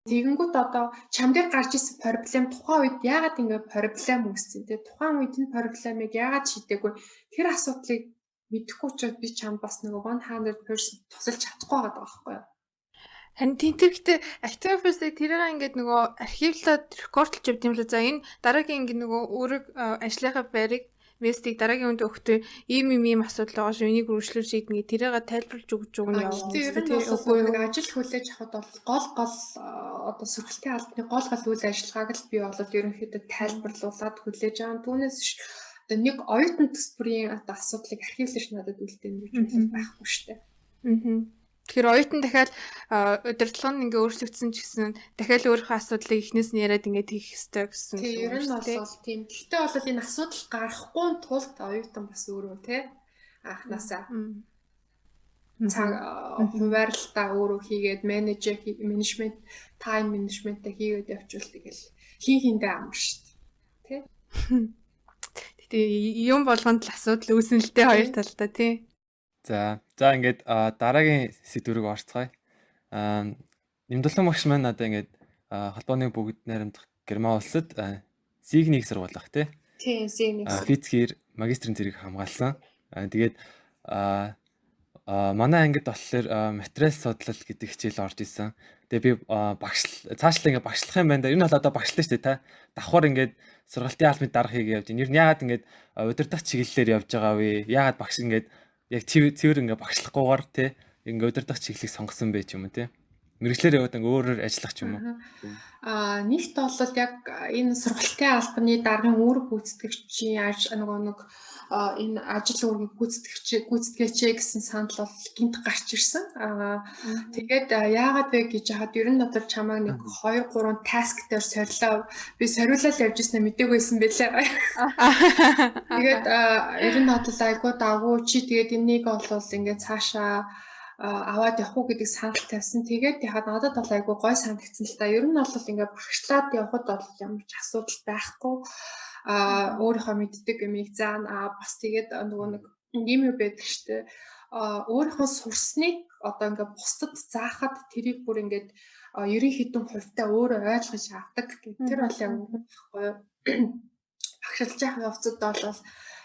Тэгэнгүүт одоо чам дээр гарч исэн проблем тухайн үед яагаад ингэ проблем үүссэн те тухайн үед энэ проблемыг яагаад шийдээгүй тэр асуудлыг мэдэхгүй учраас би чамд бас нөгөө 100% тусалж чадахгүй байгаа байхгүй юу. Харин тэнтэрхтээ Active-ыг тэрийг ингээд нөгөө архивлаад рекордлж явд юм л за энэ дараагийн ингээд нөгөө өөрөг ажлынхаа байрыг Вестиг дараагийн үнд өгтөө ийм асуудал байгаа шүү. Энийг үргэлжлүүл шийднэ. Тэрийг тайлбарлаж өгч өгнө яваа. Тийм ажил хүлээж авахд бол гол одоо сургалтын албаны гол үйл ажиллагааг л би бол ерөнхийдөө тайлбарлуулад хүлээж аван. Түүнээс одоо нэг оюутан төсвөрийн одоо асуудлыг архивлаж надад үлдээн гэж байхгүй шүү дээ. Тэгэхээр оюутан дахиад удирдлага нь ингээ өөрчлөгдсөн ч гэсэн дахиад өөрийнхөө асуудлыг эхнээс нь яриад ингээ хийх ёстой гэсэн. Тийм ер нь бол тийм. Гэхдээ бол энэ асуудал гарахгүй тулд оюутан бас өөрөө тий анханасаа цаг хуваарлалтаа өөрөө хийгээд менежмент тайм менежментээ хийгээд явуул тэгэл хиндээ амар шүү дээ. Тий. Тэгээ юм болгонд л асуудал үүснэ л дээ хоёр талдаа тий. За ингээд дараагийн сэдвүүрийг орцгоё. Нэмдлэн багш маань надад ингээд холбооны бүгд найрамдах Герман улсад Зигнийг сургуулах тий. Тийм Зигнийг. Физикээр магистрийн зэрэг хамгаалсан. Тэгээд манай ангид болохоор материал судлал гэдэг хичээл орж исэн. Тэгээ би цаашлаа ингээд багшлах юм байна да. Энэ бол одоо багшлаа шүү дээ та. Давхар ингээд сургалтын албаны дарга хийгээ явж байна. Ер нь яагаад ингээд удирдах чиглэлээр явж байгаа вэ? Яагаад багш ингээд яг цэвэр ингээ багшлахгүйгээр тий ингээ удирдах чиглэлийг сонгосон байж юм уу тий мэргэжлэр яваад ингээ өөрөөр ажиллах ч юм уу нэгт бол яг энэ сургалтын албаны даргын үүрэг гүйцэтгэгчийн нэг энэ ажил үүргийг гүйцэтгээчээ гэсэн санал бол гинт гарч ирсэн. Тэгээд яагаад вэ гэж хаад ер нь надад чамайг нэг 2 3 таск дээр сорилоо. Би сориулаад явж ирсэн мэдээгүй байсан байлаа. Тэгээд ер нь надад айгуу дагуу чи тэгээд энийг бол ингээд цаашаа аваад явах уу гэдэг санал тавьсан. Тэгээд яхад надад бол айгуу гой санагдсан л та. Ер нь бол ингээд багшлаад явхад бол ямар ч асуудал байхгүй. Өөрийнхөө мэддэг юмыг заана. Бас тэгээд нөгөө нэг юм байдаг штэ. Өөрийнхөө сурсныг одоо ингээд бусдад заахад тэрийг бүр ингээд 90% хувьтай өөрөө ойлгож авдаг гэх тэр бол яг байхгүй юу. Багшилж явах явцад бол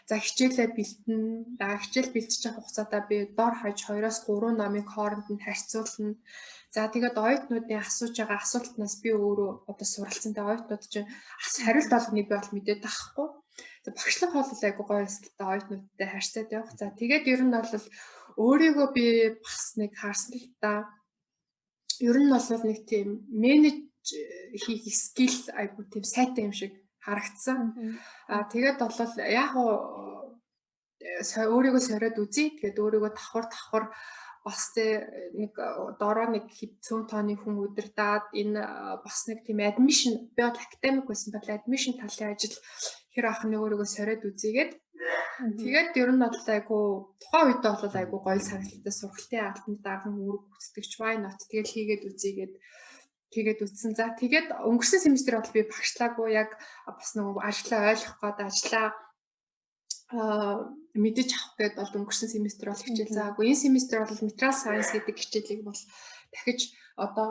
за хичээлээ бэлтэн. Хичээл бэлтэж явах хугацаатаа би дор хаяж 2-3 номыг хооронд нь харьцуулна. За тэгээд оюутнуудын асууж байгаа асуултнаас би өөрөө одоо суралцсан. Тэгээд оюутнууд чинь хариулт болгоныг би бол мэдээд байхгүй. За багшлах бол айгуу гоё өсөлттэй оюутнуудтай харьцаад явах. За тэгээд ер нь бол өөрийгөө би бас нэг харсан л та. Ер нь бол нэг тийм менеж хийх скил айгуу тийм сайтай юм шиг харагдсан. Тэгээд бол яг өөрийгөө сориод үзье. Тэгээд өөрийгөө давхар бас нэг дороо нэг цөөн тооны хүн удирдаад энэ бас нэг тийм admission би бол академик байсан бол admission талын ажил хэр ахны өөрийгөө сориод үзьегээд тэгээд ер нь бол айгу тухайн үед бол айгу гоё санагдсан сургалтын албанд даргын үүрэг гүйцэтгэгч why not тэгээд хийгээд үзьегээд тэгээд үтсэн. За тэгээд өнгөрсөн семестр бол би багшлаагүй яг бас нэг ажлаа ойлгох гээд ажлаа мэдэж авах гээд бол өнгөрсөн семестр бол хичээл заагүй. Энэ семестр бол material science гэдэг хичээлийг бол дахиж одоо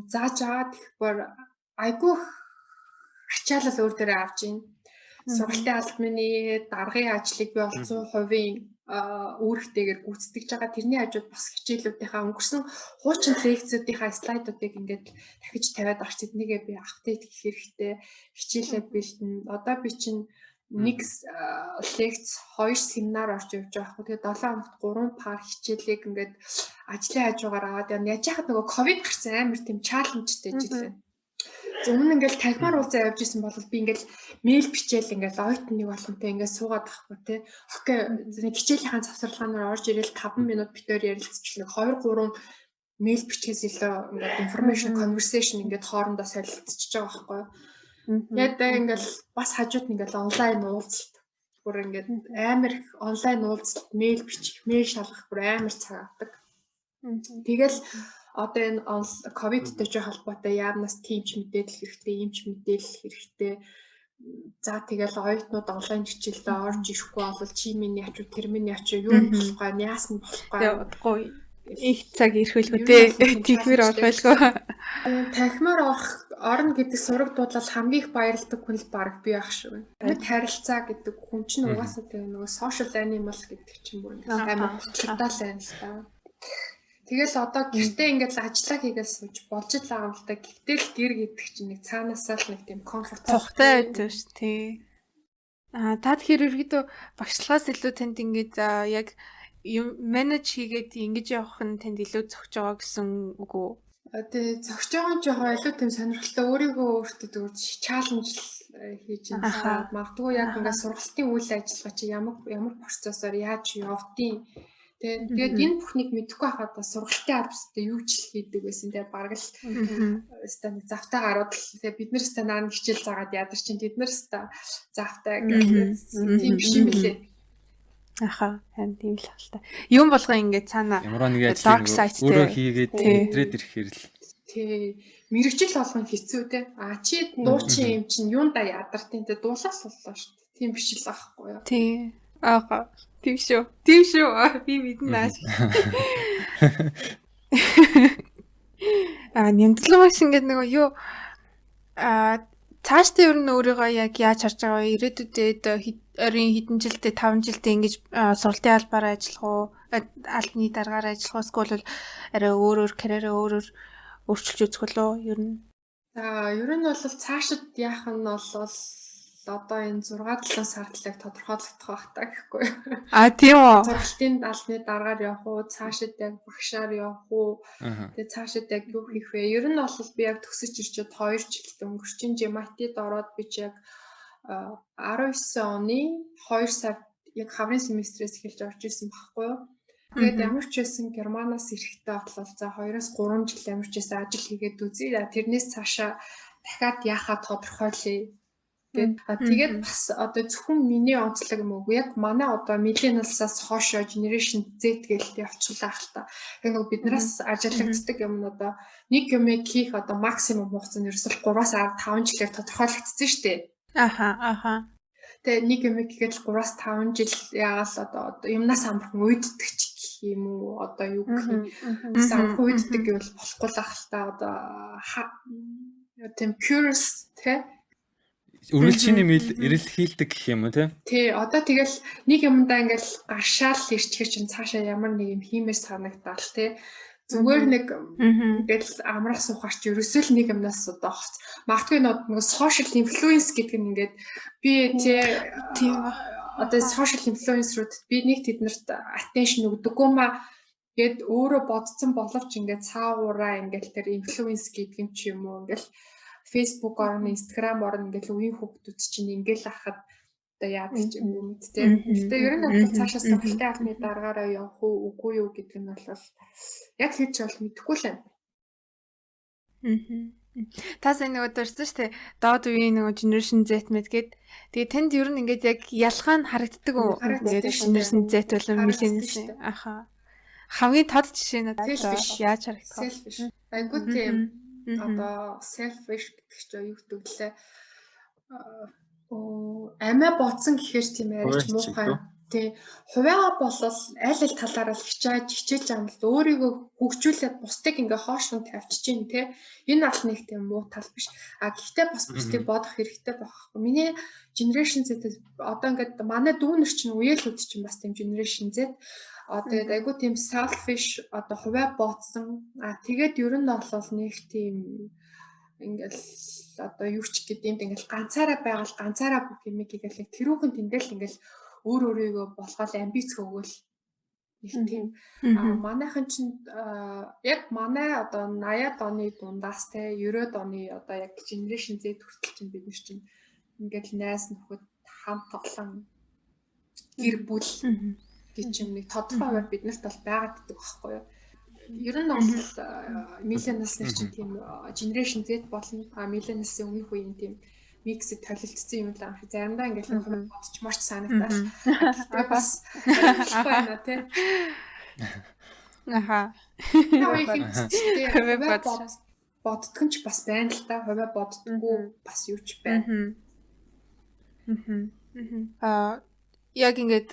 зааж аваад тэгэхээр айгүй ачаалал өөр дээрээ авч ийн. Сургалтын албаны даргын ажлыг би бол 100% үүрэгтэйгээр гүйцэтгэж байгаа. Тэрний хажууд бас хичээлүүдийнхаа өнгөрсөн хуучин лекцүүдийнхаа слайдуудыг ингээд дахиж тавиад авч тэднийгээ би апдейт хийх хэрэгтэй. Хичээлээ бэлдэнэ. Одоо би чинь нэг лекц 2 семинар орж явж байгаа байхгүй. Тэгээд 7 хоногт 3 пар хичээлийг ингээд ажлын хажуугаар аваад яаж яхад нөгөө ковид гарсан амар тийм чаленжтэй жилээ. Өмнө ингээл тагмаар уулзаа явж исэн бол би ингээл мэйл бичээл ингээл ойтныг болгонтэй ингээд суугаад байхгүй тий. Окей, хичээлийнхаа завсарлагаар орж ирэл 5 минут битээр ярилцчихлаа. 2 3 мэйл бичгээс илүү ингээд information conversation ингээд хоорондоо солилцож байгаа байхгүй. Тэгээд ингээл бас хажууд нь ингээл онлайн уулзалт бүр ингээд амар их онлайн уулзалт мэйл бичих, мэйл шалгах бүр амар цаг авдаг. Тэгэл одоо энэ ковидтэй ч холбоотой яамнаас тиймч мэдээлэл хэрэгтэй, иймч мэдээлэл хэрэгтэй. За тэгэл оюутнууд онлайн хичээлдээ орж ирэхгүй бол чи минь яч уу, тэр минь яч уу, юу болохгүй, яасан болохгүй. Их цаг ирэх үлгүй те. Тэгвэр болохгүй. Тахимаар орно гэдэг сураг дуудлал хамгийн их баярладаг хүн л баг би ах шүү. Амьд харилцаа гэдэг хүн чинь угаасаа тэгээ нөгөө social animal гэдэг чинь бүр амар баталгатай л байна л та. Тэгэл одоо гэртээ ингээд ажиллаа хийгээл сууж болж л байгаа юм л да. Гэтэл гэр гэдэг чинь нэг цаанаасаа л нэг тийм комфорт тухтай байдаг ш тий. Та тэгэхээр ерөөдөө багшлагаас илүү танд ингээд яг менеж хийгээд ингэж явах нь танд илүү зөгж байгаа гэсэн үг үү? Тэгээ зөгж байгаа нь жоохон илүү тийм сонирхолтой өөрийгөө өөртөө дөрж чаленж хийж байгаа. Магадгүй яг ингээд сургалтын үйл ажиллагаа чи ямар процессор яаж явдیں۔ Тэгээд энэ бүхнийг мэдэхгүй байхад сургалтын албастай юу ч хийдэг байсан. Тэгээд бараг л стандарт завтай гарууд тэгээд бид нэр стандарт хичээл заагаад ядар чинь тэд нэр завтай гэх тийм биш юм лээ. Аха, харин тийм л хаалта. Юм болгоо ингээд цаана ямар нэг ажлыг өөрөө хийгээд нэтрээд ирэхээр л тий мэрэгжил болгон хэцүү те. Чи дуучин юм чинь юунда ядартын те дуулаас боллоо шүү дээ. Тийм биш л аахгүй юу? Тий. Аха. Тийм шүү. Тийм шүү. Би мэднэ нааш. Нямтлуугаас ингээд нөгөө юу цаашдаа ер нь өөрийгөө яг яаж харж байгаа вэ? Ирээдүйдээ оройн хэдэн жилдээ 5 жилдээ ингэж сургалтын албаар ажиллах уу? Албаны дараагаар ажиллах уу? Эсвэл арай өөрөөр карьераа өөрөөр өөрчилж үзэх болов ер нь? Ер нь бол цаашид яах нь бол одоо энэ 6-7 сардлыг тодорхойлогдох байх та гэхгүй. Тийм үү. Сургалтын албаны дараагаар явах уу, цаашид яг багшаар явах уу, тэгээ цаашид яг юу хийх вэ? Ер нь бол би яг төгсөж ирчээд 2 жилд өнгөрчин JMIT-д ороод би ч яг 19 оны 2 сард яг хаврын семестрээс эхэлж орж исэн байхгүй юу? Тэгээд ямар ч байсан Германаас ирэхдээ болол за 2-3 жил ямар ч байсан ажил хийгээд үзье. Тэрнээс цаашаа дахиад яхаа тодорхойлъё. Тэгээд бас одоо зөвхөн миний онцлог юм уу? Яг манай одоо millennials-аас хоошо generation Z гэлтэй явчихлаа хэл та. Яг нэг биднээс ажиглагддаг юм одоо нэг юм хийх одоо максимум хугацаа нь ерөөсөл 3-аас 5 жилээр тодорхойлогдсон шүү дээ. Аха. Тэгээ нэг юм хийгээд 3-аас 5 жил яагаад одоо юмнаас амархан уйддаг ч гэх юм уу? Одоо юу гэх юм? Амархан уйддаг гэвэл болохгүй л ахал та одоо тийм curious тэ үргэлжлэний ирэл хийлдэг гэх юм уу те? Тий, одоо тэгэл нэг юмдаа ингээл гаршаал ирчихэр чинь цаашаа ямар нэг юм хиймээр санагдаал те. Зүгээр нэг ингээл амрах сухаарч ерөөсөө л нэг юмнаас одоо магадгүй нэг social influence гэдэг нь ингээд би тий одоо social influencer-ууд би нэг тэднэрт attention өгдөггүй маа гээд өөрөө бодсон боловч ингээд цаагаараа ингээд тэр influence гэдэг юм чи юм уу ингээл Facebook орно, Instagram орно ингээл үеийн хүүхдүүд чинь ингээл ахад одоо яадаг ч юм уу тийм. Гэтэ ер нь бол цаашаа сургалтын албаны дараагаараа явах уу, үгүй юу гэдэг нь бол яг хийж бол мэдэхгүй л байна. Та сайн нэг удаарсан шүү дээ. Доод үеийн нэг generation Z мэд гээд тэгээ танд ер нь ингээд яг ялгаа нь харагддаг уу? Generation Z болон millennials аха. Хамгийн тод жишээ нь яаж харагдах вэ? Айгуу тийм одоо selfish гэдэг чинь юу гэдэг лээ. Амиа бодсон гэхээр тийм арич муухай Тий. Хувиа бол аль талаараа л хичээж байгаа юм л өөрийгөө хөгжүүлээд бусдыг ингээ хоошин тавьчих чинь тий. Энэ бол нэг тийм муу тал биш. Гэхдээ бас бусдыг бодох хэрэгтэй байхгүй. Миний generation Z одоо ингээд манай дүүнер чинь үеэлүүд чинь бас тийм generation Z тэгээд айгуу тийм selfish одоо хувиа ботсон. Тэгээд ер нь бол нэг тийм ингээл одоо юу ч гэдэм ингээл ганцаараа байгаад ганцаараа бүх юм игээл тэрүүхэн тэндэл ингээл өөрийгөө болгоод амбиц өгөөл нэг тийм манайхан чинь яг манай одоо 80-аад оны дундаас те 90-ад оны одоо яг generation Z хүртэл чинь бид нар чинь ингээл найз нөхөд хамт тоглоом гэр бүл гэж юм нэг тодорхой хуваар биднэрт бол байгаад байдаг байхгүй юу. Ер нь бол millennials нар чинь тийм generation Z болно. Millennials-ийн өмнөх үеийн тийм миксэд толилцсон юм л аа. Заримдаа ингээл нэг бодч марч санагдаж. Тэгээд бас байна тий. Аха. Хувиа боддгоо ч бас байна л та. Хувиа боддгоо бас юу ч байна. Яг ингээд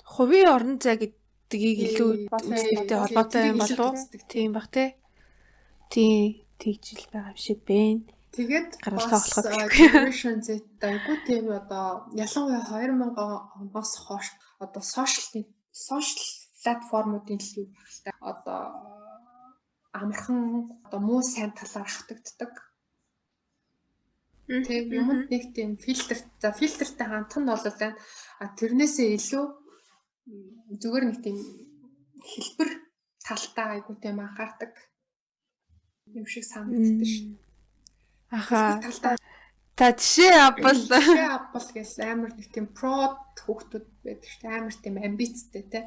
хувийн орон зай гэдгийг илүү үүсэлтэй холбоотой юм болов уу? Тийм бах тий. Тийм тэгжил байгаа юм шиг байна. Тэгээд бас generation Z айгуу тийм одоо ялангуяа 2000 оноос хойш одоо сошиал платформуудын л юу хэрэгтэй одоо амархан одоо муу сайн талаар хатагддаг. Тэгээд юмд нэг тийм фильтртэй хамтхан бол байна. Тэрнээсээ илүү зүгээр нэг тийм хэлбэр талтай айгуу тийм анхаардаг юм шиг санагддаг шүү. Аха. Та жишээ авбал гэж амар нэг тийм прод хүүхдүүд байдаг шүү. Амар тийм амбицтай те.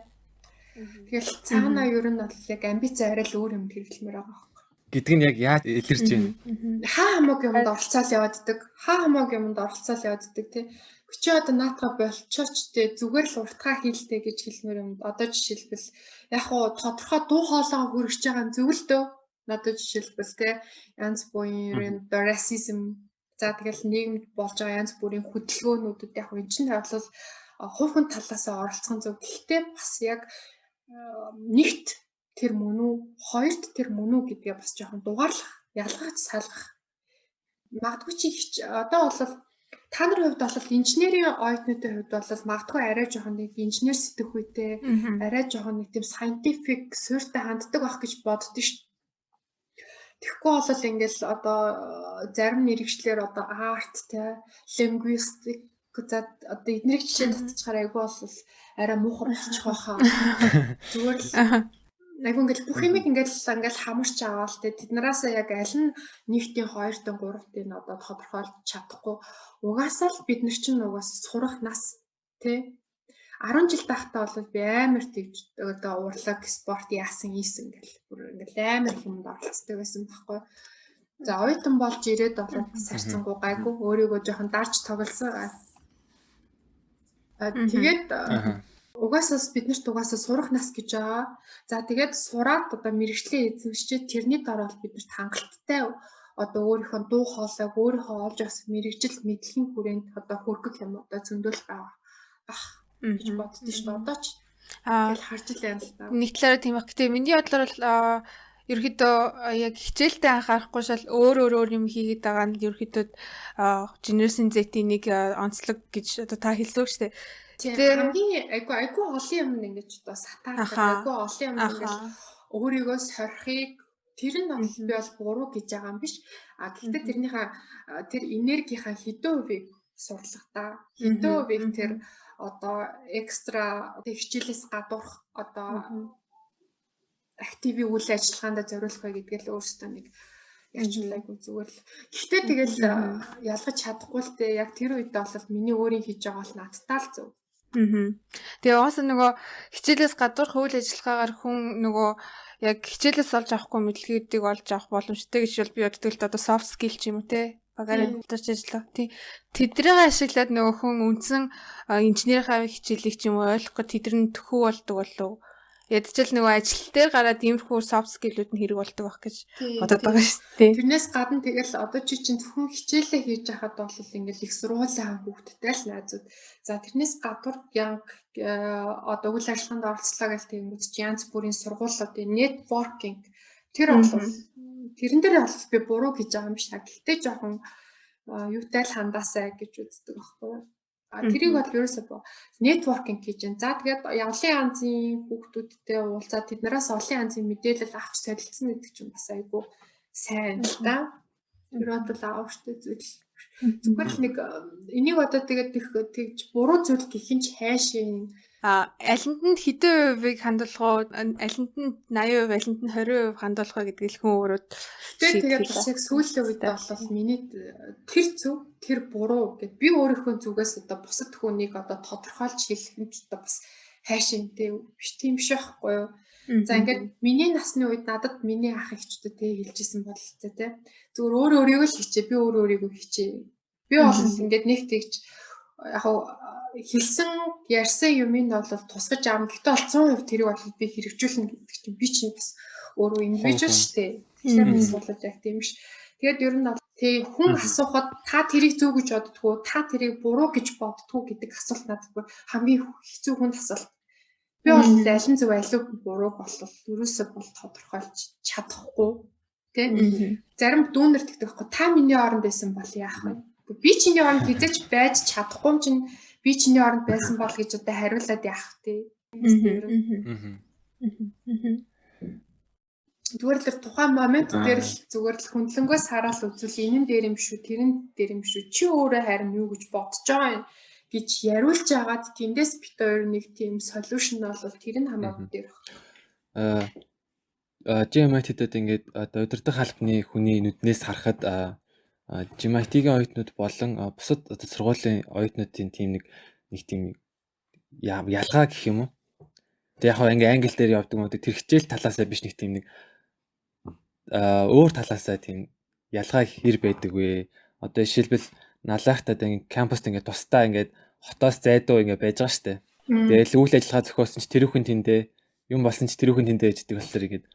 Тэгэл цаанаа ер нь бол яг амбиц арай л өөр юм хэрэглэмээр байгаа байхгүй. Гэдг нь яг яаж илэрч байна? Хаа хамаагүй юмд оролцоол явааддаг. Хаа хамаагүй юмд оролцоол явааддаг те. Чи одоо наатаа болчооч те зүгээр л уртгаа хийлтэй гэж хэлмээр юм. Одоо жишээлбэл яг хуу тодорхой дуу хоолойгоо хүргэж байгаа юм зөв л дөө. Надад жишээлбэл те янз бүрийн racism за тэгэл нийгэмд болж байгаа янз бүрийн хөдөлгөөнүүдэд яг энэ чинь бол хувийн талаас оролцох зөв. Гэхдээ бас яг нэгт тэр мөн үү, хоёрт тэр мөн үү гэдгээ бас жоохон дугаарлах, ялгаач салгах. Магадгүй чи одоо бол та нарын хувьд бол инженерийн оюутнуудын хувьд бол магадгүй арай жоохон нэг инженер сэтгэхүйтэй, арай жоохон нэг тийм scientific суурьтай ханддаг байх гэж боддоо шүү. Тэгэхгүй бол ингээл одоо зарим мэрэгчлэр одоо арт те linguistic за одоо эднэрийг жишээ татчихаар айгүй бол арай муухай болчих واخа. Зүгээр л айгүй ингээл бүх юмыг ингээл хамарч аваал те тэднээс яг аль нь нэгтийн 2-ын 3-ын одоо тодорхойлж чадахгүй. Угаасаа л бид нар чинь угаасаа сурах нас те 10 жил байхдаа бол би амар тэгж одоо урлаг спорт яасан ийсэн гэл бүр ингээл амар юмд оролцдог байсан байхгүй. За оюутан болж ирээд бол сарцсангүй гайгүй өөрийгөө жоохон дарж тоглосон. Тэгээд угаасаа биднэрт угаасаа сурах нас гэж байгаа. За тэгээд сураад одоо мэрэгчлээ эзэмшиж тэрний дараа бол биднэрт хангалттай одоо өөрийнхөө дуу хоолойг өөрийнхөө олж авсан мэрэгжил мэдлэгийн хүрээнд одоо хүргэх юм одоо зөндөөл байгаа. гэж боддоо шүү дээ. Одоо ч тэгэл харж л байна л да. Нэг талаараа тийм баг. Гэтэ миний бодлоор бол ерөөдөө яг хичээлтэй анхаарахгүй шал өөр юм хийгээд байгаа нь ерөөдөө generation Z-ийн нэг онцлог гэж одоо та хэлсэн шүү дээ. Тэгээ хамгийн айгүй олон юм ингэж одоо сатаардаг айгүй олон юм ингэж өөрийгөө сорихыг тэр нь бол би бол буруу гэж байгаа юм биш. Гэхдээ тэрнийхээ тэр энергийнхаа хэдэн хувийг сурлах та. Хэдэн хувийг тэр одоо экстра хичээлээс гадуурх одоо активийн үйл ажиллагаанд зориулах бай гэдгээ л өөрөөсөө нэг ярьчлаагүй зүгээр л. Гэхдээ тэгэл ялгаж чадахгүй л дээ. Яг тэр үед бол миний өөрийн хийж байгаа бол надтай л зөв. Тэгээ угаасаа нөгөө хичээлээс гадуурх үйл ажиллагаагаар хүн нөгөө яг хичээлээс олж авахгүй мэдлэгүүдийг олж авах боломжтой гэж бол би боддог л одоо soft skill ч юм уу те. Багаар удирч ажиллах. Тэднийг ашиглаад нөгөө хүн үндсэн инженерийн хичээлийг ч юм уу ойлгох гэж тэдний төхөө болдог болов. ядчил нөгөө ажил дээр гараад иймэрхүү soft skill-үүд нь хэрэг болдог байх гэж Тийм, бодоод тийм. байгаа шүү дээ. Тэрнээс гадна тэгэл одоо чи чинь зөвхөн хичээлээ хийж байхад бол ингээл их сургуулийн хүүхдтэй л найзууд. За тэрнээс гадуур одоо үйл ажиллагаанд оролцлоо гэж тэгэнгүүт чи янз бүрийн сургуулиудын networking тэр бол тэрэн дээр бол би буруу гэж байгаа юм шиг. Гэхдээ жоохон юутай л хандаасаа гэж үздэг байхгүй юу? Тэрийг бол ерөөсөө networking гэж байна. За тэгээд явлын янзын хүүхдүүдтэй уулзаад тэднээс олон янзын мэдээлэл авч солилцсон гэдэг чинь бас айгүй сайн л да. Тэр бол аавчтай зүйл. Зүгээр л нэг энийг одоо тэгээд тэгж буруу зүйл гэх юм чи хайшин. Алинд нь хэдэн хувийг хандуулах уу? Алинд нь 80%, алинд нь 20% хандуулах уу гэдгийг л хүн өөрөд тэгээд бас яг сүүлийн үед бол миний тэр зөв тэр буруу гэд би өөрийнхөө зүгээс одоо бусад хүнийг одоо тодорхойлж хэлэх юм ч одоо бас хайшинтэй биш тийм биш байхгүй юу? За ингээд миний насны үед надад миний ах эгчтэй хэлжсэн бол тэ зүгээр өөрөө өөрийгөө л хичээ, би өөрөө өөрийгөө хичээ. Би бол ингээд нэг тэгж яг хэлсэн ярьсан юмыг бол тусгаж аавна. Гэхдээ бол 100% тэрийг бол би хэрэгжүүлнэ гэдэг чинь би чинь бас өөрөө индивидуал шүү дээ. Тэгэхээр бас бол яг тийм биш. Тэгээд ер нь бол тэг хүн асуухад та тэрийг зөв гэж боддгоо, та тэрийг буруу гэж боддгоо гэдэг асуулт надад хамгийн хэцүү хүнд асуулт. Би бол аль нь зөв аль нь буруу болов ерөөсөө бол тодорхойлж чадахгүй. Тэ? Зарим дүүнер тэгдэг байхгүй. Та миний оронд байсан бол яах вэ? Би чиний оронд хизэж байж чадахгүй юм чинь би чиний оронд байсан бол гэж одоо хариулаад яах вэ? Зүгээр л тухайн момент дээр л зүгээр л хөндлөнгөөс хараад үзвэл энэ нь дээр юм шүү, тэр нь дээр юм шүү. Чи өөрөө харин юу гэж бодож байгаа юм гэж яриулж агаад тэндээс бит хоёр нэг тийм solution бол тэр нь хамаагүй дээр баг. GMIT-дэд ингээд одоо удирдах албаны хүний нүднээс харахад GMIT-ийн оюутнууд болон бусад сургуулийн оюутнуудын тийм нэг тийм ялгаа гэх юм уу? Тэг яг ингээ англи дээр явдаг юм уу? Тэр хичээл талаасаа биш нэг тийм нэг өөр талаасаа тийм ялгаа хэр байдаг вэ? Одоо жишээлбэл налаахтад ингээ кампуст ингээ тусдаа ингээ хотоос зайдуу ингээ байж байгаа штэ. Тэгэл үйл ажиллагаа зохиосон ч тэр хүн тэндээ юм болсон ч тэр хүн тэндээ ээждэг болохоор ингээд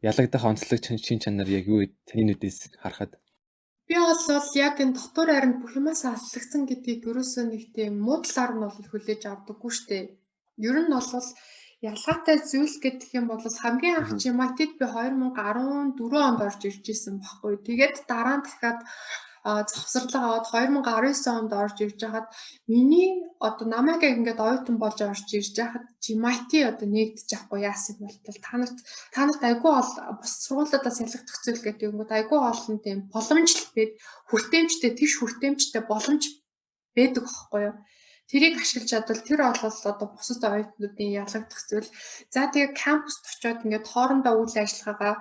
ялагдах онцлог шин чанар яг юу вэ? Таны нүдээс харахад би бол яг энэ дотор харин бүх юмас аллагдсан гэдгийг ерөөсөө нэг тийм муудлаар нь бол хүлээж авдаггүй штэ. Ер нь бол ялгаатай зүйл гэдэг юм бол хамгийн анх GMIT-д би 2014 онд орж ирж исэн баггүй. Тэгээд дараа нь дахиад завсарлага аваад 2019 онд орж ирж хахад миний одоо намайг ингээд оюутан болж орж ирж хахад GMIT одоо нэгдэж авахгүй яасан болтол та нарт айгүй бол бус сургуулиудаас ялгагдах зүйл гэдэг юм уу айгүй олон тийм боломж л бед хүртээмжтэй тийш хүртээмжтэй боломж байдаг байхгүй юу. Тэрийг ашиглаж чадвал тэр бол одоо бусад оюутнуудын ялгагдах зүйл. За тэгээ кампуст очиод ингээд хоорондоо үйл ажиллагаагаа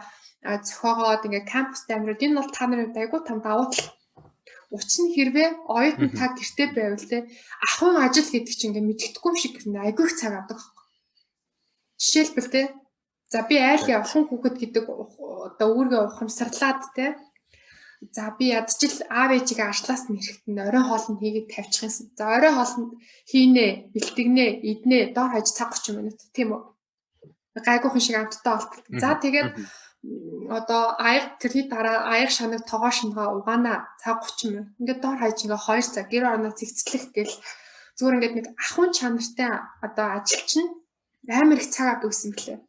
зохиогоод ингээд кампуст амьдрал энэ бол та нарын айгүй том давуу тал. Учир нь хэрвээ оюутан та гэртээ байвал те ахуйн ажил гэдэг чинь ингээд мэддэхгүй шиг айгүй их цаг авдаг байхгүй. Жишээлбэл те за би айл явхан хүүхэд гэдэг одоо үүргээ ухамсарлаад те за би ядчил аав ээжигээ арслаас нь ирэхэд орой хоолнд хийгээд тавьчих юмсан. За орой хоолнд хийнэ, бэлтгэнэ, иднэ, доор хаяж цаг 30 минут тийм үү. Гайгүйхан шиг амттай болтол. За тэгээд одоо аяг тэрний дараа аяг шанаг тоогоо шингаа угаана цаг 30 минут. Ингээд доор хаяж ингээ 2 цаг гэр орноо цэгцлэх гээл зүгээр ингээд нэг ахуйн чанартай одоо ажилч нь амар их цаг авдаг гэсэн гэлээ.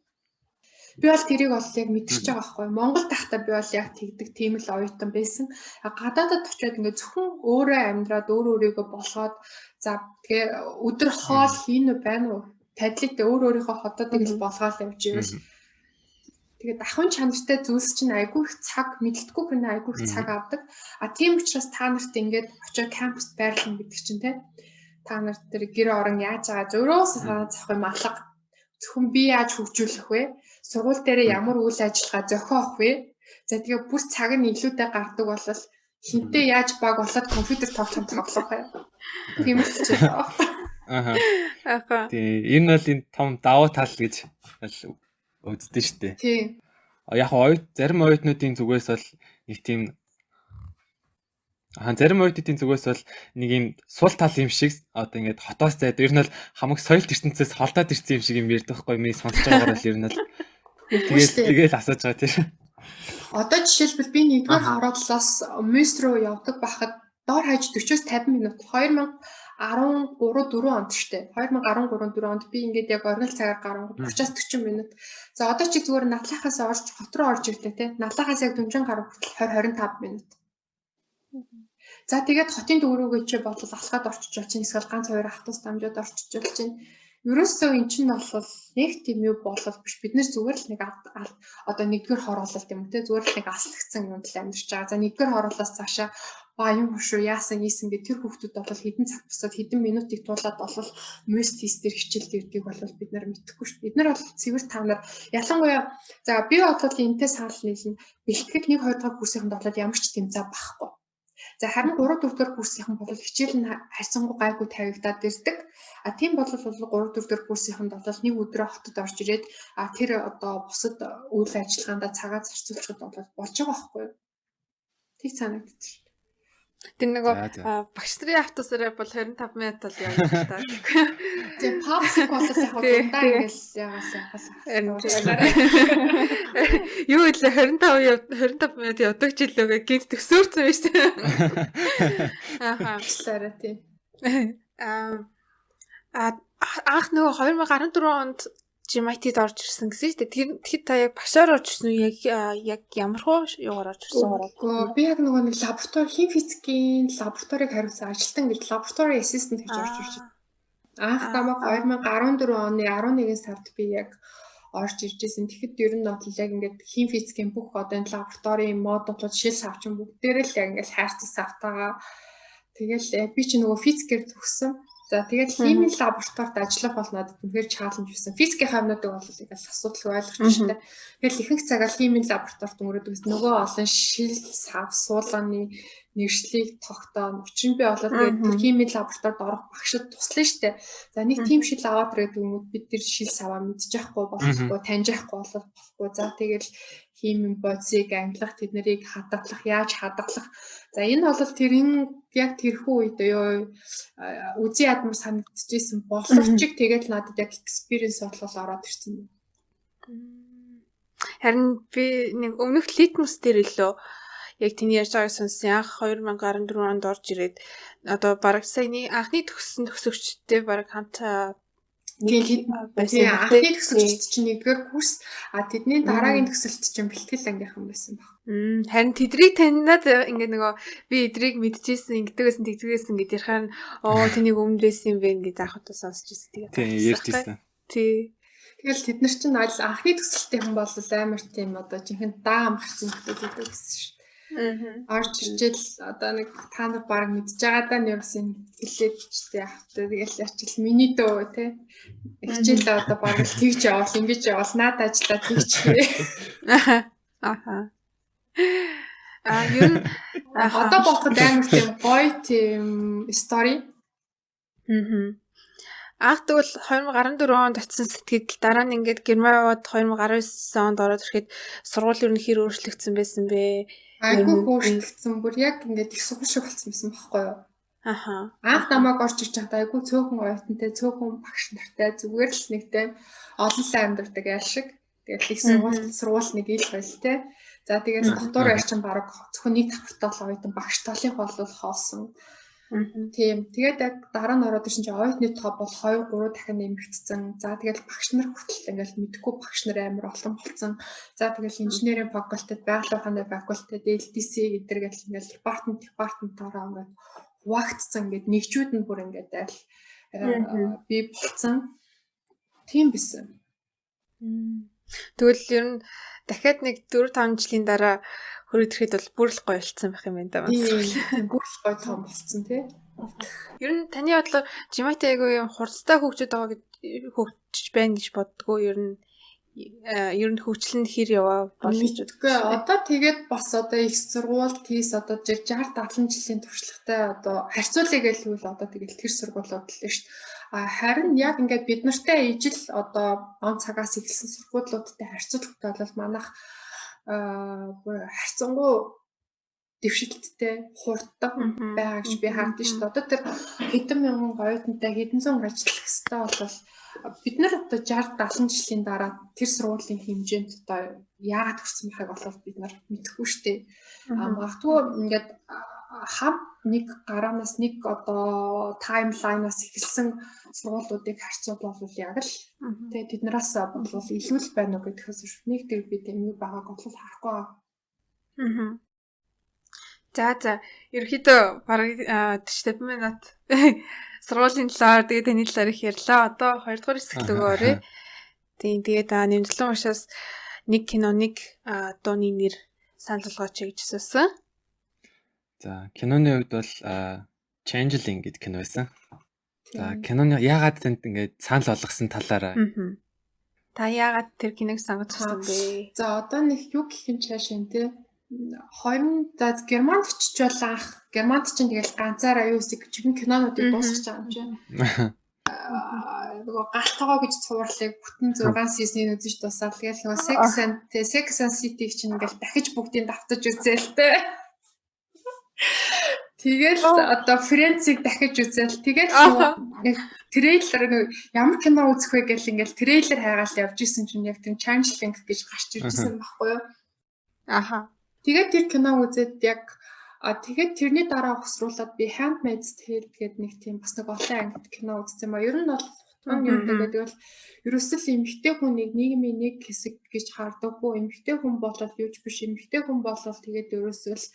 Би бол тэрийг бол яг мэдчихэж байгаа байхгүй. Монгол тахта би бол яг тэгдэг тийм л оюутан байсан. Гадаадд очиод ингээд зөвхөн өөрөө амьдраад өөрийгөө болгоод за тэгээ өдөр хоол хийнэ байна уу? Тадлитээ өөрийнхөө хотоодыг л болгоод явж ивэл тэгээд ахын чанартай зүйлс чинь айгүй их цаг мэдлэггүй хүн айгүй их цаг авдаг. Тийм учраас та нарт ингээд очиод кампуст байрлах гэдэг чинь та нарт тэр гэр орон яаж байгаа зөрөөс санаа зовх юм алга. Зөвхөн би яаж хөгжүүлэх вэ? Сургууль дээр ямар үйл ажиллагаа зохиох вэ? За тэгээ бүр цаг нь илүүтэй гардаг бол хинтээ яаж баг болоод компьютер тоглох вэ? Тийм л ч байна. Аха. Тэгээ энэ бол энэ том давуу тал гэж үздэг шүү дээ. Тийм. Яг зарим оюутнуудын зүгээс бол нэг тийм Зарим аудитын зүгээс бол нэг юм сул тал юм шиг одоо ингээд хотоос зайд ер нь бол хамаг соёлт ертөнцөөс холдоод ирсэн юм шиг юм ярьдаг байхгүй миний сонсож байгаагаар л ер нь л тэгэл асууж байгаа тийм. Одоо жишээлбэл би 1-р хавраадлаас Мюст руу явдаг байхад доор хаяж 40-оос 50 минут 2013-4 онд штэ 2013-4 онд би ингээд яг оргил цагаар гарангууд 30-аас 40 минут. За одоо чи зүгээр надлахаас орж хот руу орж ирлээ те. Надлахаас яг Дүнжин гарах хүртэл 20-25 минут. За тэгээд хотын дүүрүүгээ чи бодвол алхаад орчиж бол чинь эсвэл ганц хоёр автобус дамжаад орчиж бол чинь ерөөсөө эн чинь бол нэг тийм юу болол биш. Бид нэр зүгээр л нэг одоо 1-р хороолол юм те зүгээр л нэг аслагдсан юм л амьдарч байгаа. За 1-р хороолоос цаашаа юм хушуу яасан ийсэн гэ тэр хүүхдүүд бол хэдэн цаг босоод хэдэн минутыг туулаад бол мөст тест дээр хичээлд ирдгийг бол бид нар мэдэхгүй шүү дээ. Бид нар бол цэвэр та нар ялангуяа за би бодлоо энэтэй санал нийлнэ. Бэлтгэл 1-2 дахь курсынд болоод ямар ч тэмцээн байхгүй. За харин 3-4 дахь курсын бол хичээл нь харьцангуй гайгүй тавигдаад ирдэг. Тийм бол 3-4 дахь курсын бол нэг өдрөө хотод орж ирээд тэр одоо бусад үйл ажиллагаанд цагаа зарцуулахад бол болж байгаа байхгүй юу? Тэг санагдчих шүү дээ. Тэр нөгөө багш нарын автобусаар бол 25 минут бол явна л та. Тэгээ пауск болол яг удаан ингээл ягаасаа. Юу илээ 25 минут явдаг ч илүүгээ гинт төсөөрсөн байж тээ. Ахаа таараа тийм. Анх нөгөө 2014 онд GMIT-д орж ирсэн гэсэн чинь тэгэхэд та яг багшаар орж ирсэн үү яг ямар хөө юугаар орж ирсэн? Би яг нөгөө нэг лаборатори хим физикийн лабораторийг хариуцсан ажилтан гэж лаборатори ассистент гэж орж ирсэн. Анх намайг 2014 оны 11 сард би яг орж ирж исэн. Тэгэхэд ер нь бол яг ингээд хим физикийн бүх одоо энэ лабораторийн модулууд шил савчин бүгдээрээ л яг ингээд хайрцаг савтагаа. Тэгэл би чи нөгөө физикээр төгссөн. За тэгээд химийн лабораторид ажиллах бол надад үнэхээр чаленж байсан. Физикийн хамнуудыг бол яг асуудал ойлгож штэ. Тэгэл ихэнх цагаа химийн лабораторид өнгөрөөдөг. Нөгөө олон шил, сав, суулганы нэршлиг тогтоон. Учир нь би болоод тэгээд химийн лабораторид орох багшд туслана штэ. За нэг тийм шил аваад ирээд хүмүүс бид тэр шил саваа мэдчихэхгүй болохгүй, таньжихгүй болохгүй. За тэгэл химийн бодисыг ангилах, тэднийг хадгалах, яаж хадгалах. За энэ бол яг тэрхүү үед үзий ядмар санагдчихсэн боловчиг тэгээд надад яг experience бодлол ороод ирсэн. Харин би нэг өмнөх литмус дээр илүү яг тэний ярьж байгааг сонссон. Анх 2014 онд орж ирээд одоо бараг саяны анхны төгсөгчтэй бараг хамт байсан. Анхны төгсөгчд чинь 1-р курс тэдний дараагийн төгсөлт чинь бэлтгэл ангийнхан байсан баг. Харин тэдрийг таньнаад ингээд нөгөө би эдрийг мэдчихсэн ингэдэгсэн тэгдэгсэн гэд ярихаар тэнийг өмнө байсан юм бэ гэж анхудаа сонсч ирсэн. Тийм ярьжсэн. Тий. Тэгэл тэд нар чинь анхны төгсөлтийн бол амар тийм одоо жинхэнэ даам гарсан хүмүүс гэдэг гэсэн шүү дээ. Орж иржэл одоо нэг та нар баг мэдж байгаа даа нэрс энэ хэлээд чтэй автай тэгэл ячил миний дөө те хичээл одоо баг л тэгж явал ингэж явал наад ажиллаа тэгч. Аха. Ер нь одоо болоход амар тийм гоё тийм story. Анх тэгвэл 2014 онд очсон сэтгэл дараа нь ингээд Герман яваад 2019 онд ороод ирэхэд сургууль ер нь хэр өөрчлөгдсөн байсан бэ? Айгүй өөрчлөгдсөн. Бүр яг ингээд их сургууль шиг болсон байсан байхгүй юу? Аха. Анх намайг орж ирж байхдаа айгүй цөөхөн оюутантай, цөөхөн багш нартай зүгээр л нэг тийм олон сайн амьдардаг айл шиг. Тэгээд их сургууль нэг ил байл те. За тэгээд дотор арчин баг зөвхөн нэг давхартал оюутан багш талын бол хоосон. Тийм. Тэгээд яг дараа нь ороод ирсэн чинь оюутны тоо бол 2-3 дахин нэмэгдсэн. За тэгээд багш нар хүртэл ингээл мэдхгүй багш нар амар олон болсон. За тэгээд инженерийн факультет, байгалийн ухааны факультет, LDC гэдэр гэл ингээл департаментаараа ингээд хуваагдсан. Ингээд нэгжүүд нь бүр ингээд айл би болцсон. Тийм бисэн. Тэгвэл ер нь дахиад нэг 4-5 жилийн дараа хөрөд ирэхэд бол бүр л гоё болцсон байх юм байна даа. Бүр л гоё том болцсон тий. Ер нь таны бодлоор GMIT айгүй юм хурцтай хөгжиж байгаа хөгжиж байна гэж боддгоо ер нь хөгжил нь хэр яваа болж байна. Одоо тэгээд бас одоо их сургууль тийс одоо 60-70 жилийн туршлагатай одоо харьцуулъя гэвэл одоо тэгээд тэр сургуулиуд л шүү дээ. Харин яг ингээд бид нартай ижил одоо он цагаас эхэлсэн сургуулиудтай харьцуулахад бол манайх харьцангуй дэвшилттэй хурддаг байгаа гэж би хардсан шүү дээ. Одоо тэр хэдэн мянган оюутантай хэдэн зуун ажиллах хэвээр бол бид нар одоо 60 70 жилийн дараа тэр сургуулийн хэмжээнд одоо яагаад хүрсэн байгааг бол бид нар мэдэхгүй шүү дээ. Магадгүй ингээд хам нэг гараанаас нэг одоо таймлайнаас эхэлсэн сургуулиудыг харьцуулбал бол яг л тэгээ тэднээс бол илүү л байна уу гэхээс нэг тэр бид юм байгааг бол харахгүй байгаа. За ерөөхдөө бараг 40 минут сургуулийн талаар тэгээд таны талаар их ярьлаа. Одоо 2 дугаар хэсэгт өгөөрэй. Тэгээд нэмэлтлэн уушаас нэг кино нэг дууны нэр санал болгооч гэж асуусан. За киноны хувьд бол Changeling гэдэг кино байсан. За киноны яагаад танд ингээд санал болгосон талаараа. Та яагаад тэр киног сонгож авсан бэ? За одоо нэг юу гэх юм чаашаа тий 2000 за Германд очиж бол анх Германд чинь тэгэл ганцаараа юу гэсэн чигэн кинонуудыг дуусгаж байгаа юм чинь. Нөгөө галтгоо гэж цувралыг бүтэн 6 сизнийг үзэж дуусаад тэгэл нөгөө Sex and City чинь ингээл дахиж бүгдийг давтаж үзээл тээ. Тэгэл одоо Friends-ийг дахиж үзээл тэгэл трейлер ямар кино үзэх вэ гэл ингээл трейлер хайгаал явж исэн чинь яг тэр Changeling гэж гарч ирсэн байхгүй юу? Тэгээд тэр кино үзээд яг тэгээд тэрний дараа ухсруулад би Handmaid's Tale гэдэг нэг тийм бас нэг олон ангид кино үзсэн ба ер нь бол утга нь юу гэдэг бол ерөөсөл эмэгтэй хүнийг нийгмийн нэг хэсэг гэж хардаггүй эмэгтэй хүн болол юуж биш эмэгтэй хүн болол тэгээд ерөөсөл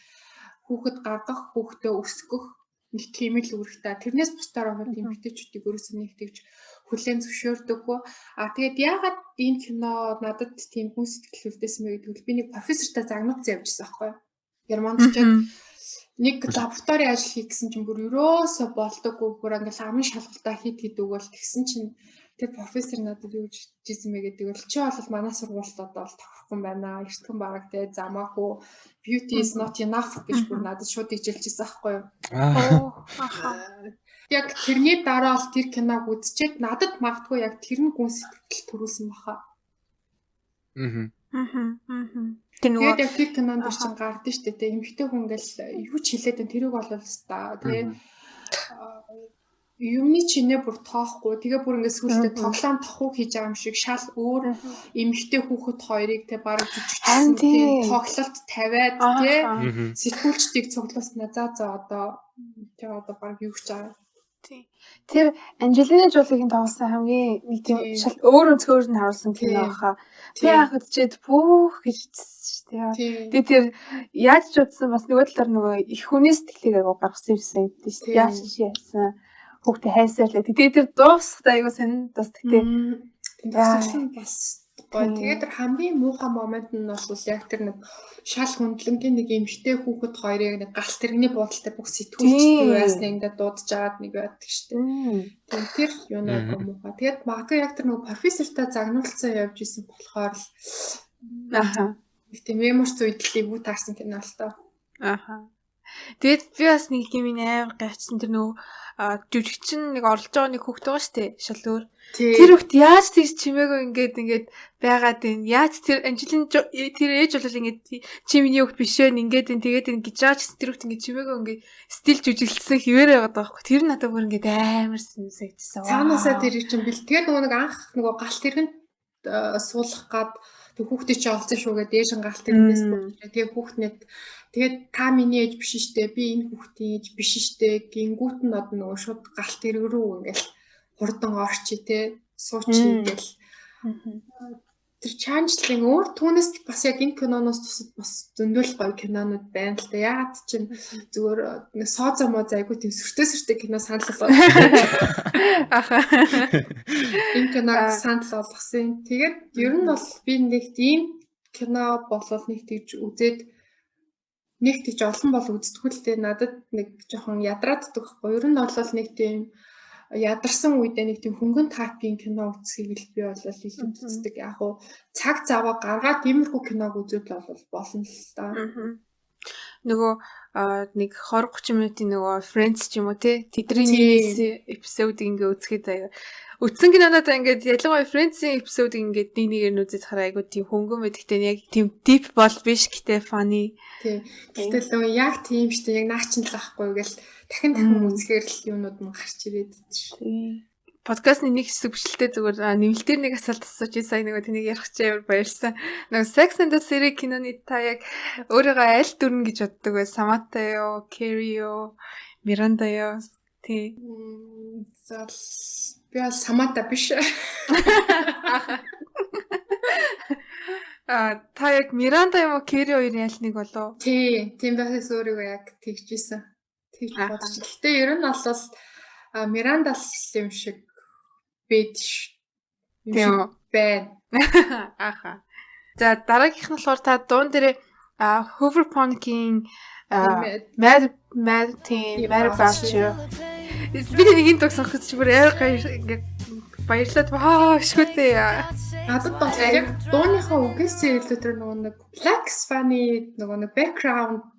хүүхэд гаргах хүүхдээ өсгөх нэг тийм л үүрэгтэй тэрнээс бусдаар бол эмэгтэйчүүдийг ерөөсөө нэг тэгж хүлээн зөвшөөрдөггүй тэгээд яагаад энэ кино надад тийм хүн сэтгэл хөдлөсөн бэ гэдэг нь би нэг профессортай загнуулсан явжсан байхгүй юу Германд ч нэг лабораторийн ажил хийх гэсэн чинь бүр ерөөсөө болдоггүй бүр ингээл амын шалгалтаа хийд өгөөл тэгсэн чинь тэр профессор надад юу гэж хэлсэн бэ гэдэг бол чи бол манай сургуульд одоо тохирохгүй байна эртхэн бараг те замаагүй beauty is not enough гэж бүр надад шууд хэлжсэн байхгүй юу яг тэрний дараа бол тэр киног үзчихэд надад магадгүй яг тэр нь гүн сэтгэл төрүүлсэн баха. Тэгээд яг тэр кинонд чинь гардаг шүү дээ. Эмэгтэй хүн ингээл юу ч хэлээд энэ тэрийг болов та тэгээ юмны чинээ бүр тоохгүй. Тэгээ бүр ингээд сүултээ тоглоом тохуу хийж байгаа юм шиг шал өөр эмэгтэй хүүхэд хоёрыг тэ бараг жүжигчсэн тийм тоглолт тавиад тий сэтгүүлчдийг цуглуулснаа за одоо тэгээ одоо бараг юу гэж байгаа. Тэр Анжелина Жолигийн тоглосон хамгийн нэг тийм шал өөр өнцгөр нь харуулсан кино баха. Би анх үзчихэд бүх гэж хэлсэн шүү дээ. Тэгээд тэр яаж ч утсан бас нөгөө талаар нөгөө их хүний сэтгэлийг агуу гаргасан юмсан гэдэг шүү дээ. Яаж чи яасан хүүхдээ хайсаарлаа. Тэгээд тэр дуусахтаа айгуу сонин бас тэгээд бас тэгээд тэр хамгийн муухай момент нь бол яг тэр нэг шал хөндлөнгийн нэг эмэгтэй хүүхэд хоёрыг нэг галт тэрэгний буудалтай бүх сэтгүүлчтэй байснаа ингээд дуудаж агаад нэг байдаг шүү дээ. Тэр юу нэг муухай. Тэгээд магадгүй яг тэр нэг профессортай загнуулсан явж исэн болохоор л нэг тийм меморч үйдлийг үү таарсан кино л тоо. Тэгээд би бас нэг юм амар гайхсан тэр нөгөө жүжигчин нэг оролж байгаа нэг хүүхэд байгаа шүү дээ. Шал өөр. Тэр хүүхэд яаж тийж чимээгөө ингээд байгаад байна. Яаж тэр Анжелин тэр ээж бол ингээд чи миний хүүхэд биш вэ? Ингээд тэгээд ингэж байгаа ч тэр хүүхэд ингээд чимээгөө ингээд стил жүжиглсэн хിവэрэ байгаа байхгүй. Тэр надад бүр ингээд амар санагдсан. Цаанаасаа тэр чинь бэл. Тэгээд нөгөө нэг анх нөгөө галт тэргэнд суулгах гад тэг хүүхдээ чи олцсон шүүгээ дээш галт тэргнээс бүгд. Тэгээд хүүхднээ тэгээд та миний ээж биш штэ би энэ хүүхдийн ээж биш штэ гингүүт нь одоо нөгөө шууд галт тэрэг рүү ингээл хурдан орчи те сууч ингээл тэр Changeling өөр түүнээс бас яг энэ киноноос тусад бас зөндөл гоё кинонууд байна л да. Яагаад чинь зүгээр сооцоо моо айгуу тийм сүртэй кино санал болгоо. Энэ киног санал болгосон. Тэгээд ер нь бол би нэг тийм кино болол нэг тийж үзээд нэг тийж олон бол үздэггүй л дээ. Надад нэг жоохон ядрааддаг байхгүй. Ер нь бол нэг тийм ядарсан үедээ нэг тийм хөнгөн тайпын кино үзхийг л би бол илүү үздэг. Яг уу цаг заваа гаргаад тиймэрхүү киног үзвэл бол болно л да. нөгөө нэг 20-30 минутын нөгөө Friends ч юм уу тий тэдний эпизод ингээ үзэхэд аяа үтсэн кинонод ингээд ялангуяа Friends-ийн эпизод ингээд нэг нэгээр нь үзэж хараа айгу тийм хөнгөн байдаг. Гэтэ яг тийм deep бол биш гэтээ funny. Тий. Гэтэл нөгөө яг тийм штэ яг наач нь л ахгүй гэл дахин үзэхээр л юунууд нь гарч ирээд шүү. Подкастны нэг хэсэг бичлэлтэй зүгээр нэмэлтээр нэг асуулт асууж сая нөгөө тэнийг ярих чигээр баярсан. Нөгөө Sex and the City киноны та яг өөрийгөө аль дүрэн гэж боддог вэ? Samantha ёо, Carrie ёо, Miranda ёо тий. Би бол Samantha биш. Та яг Miranda юм уу, Carrie хоёрын аль нэг болов? Тий, тийм байхаас өөрийгөө яг тэгжсэн. Тэгж бодож. Гэтэ ер нь бол Miranda юм шиг бэдш. Тийм байна. Аха. За дараагийнх нь болохоор та дуун дээр Hoover Punk-ийн Mad About You. Би нэг энэ төгс сонсох гэж бүр ингээ баярлаад шгүтэй. Надад бол яг дууныхаа үгээс илүү тэр нэг Flex funny нэг background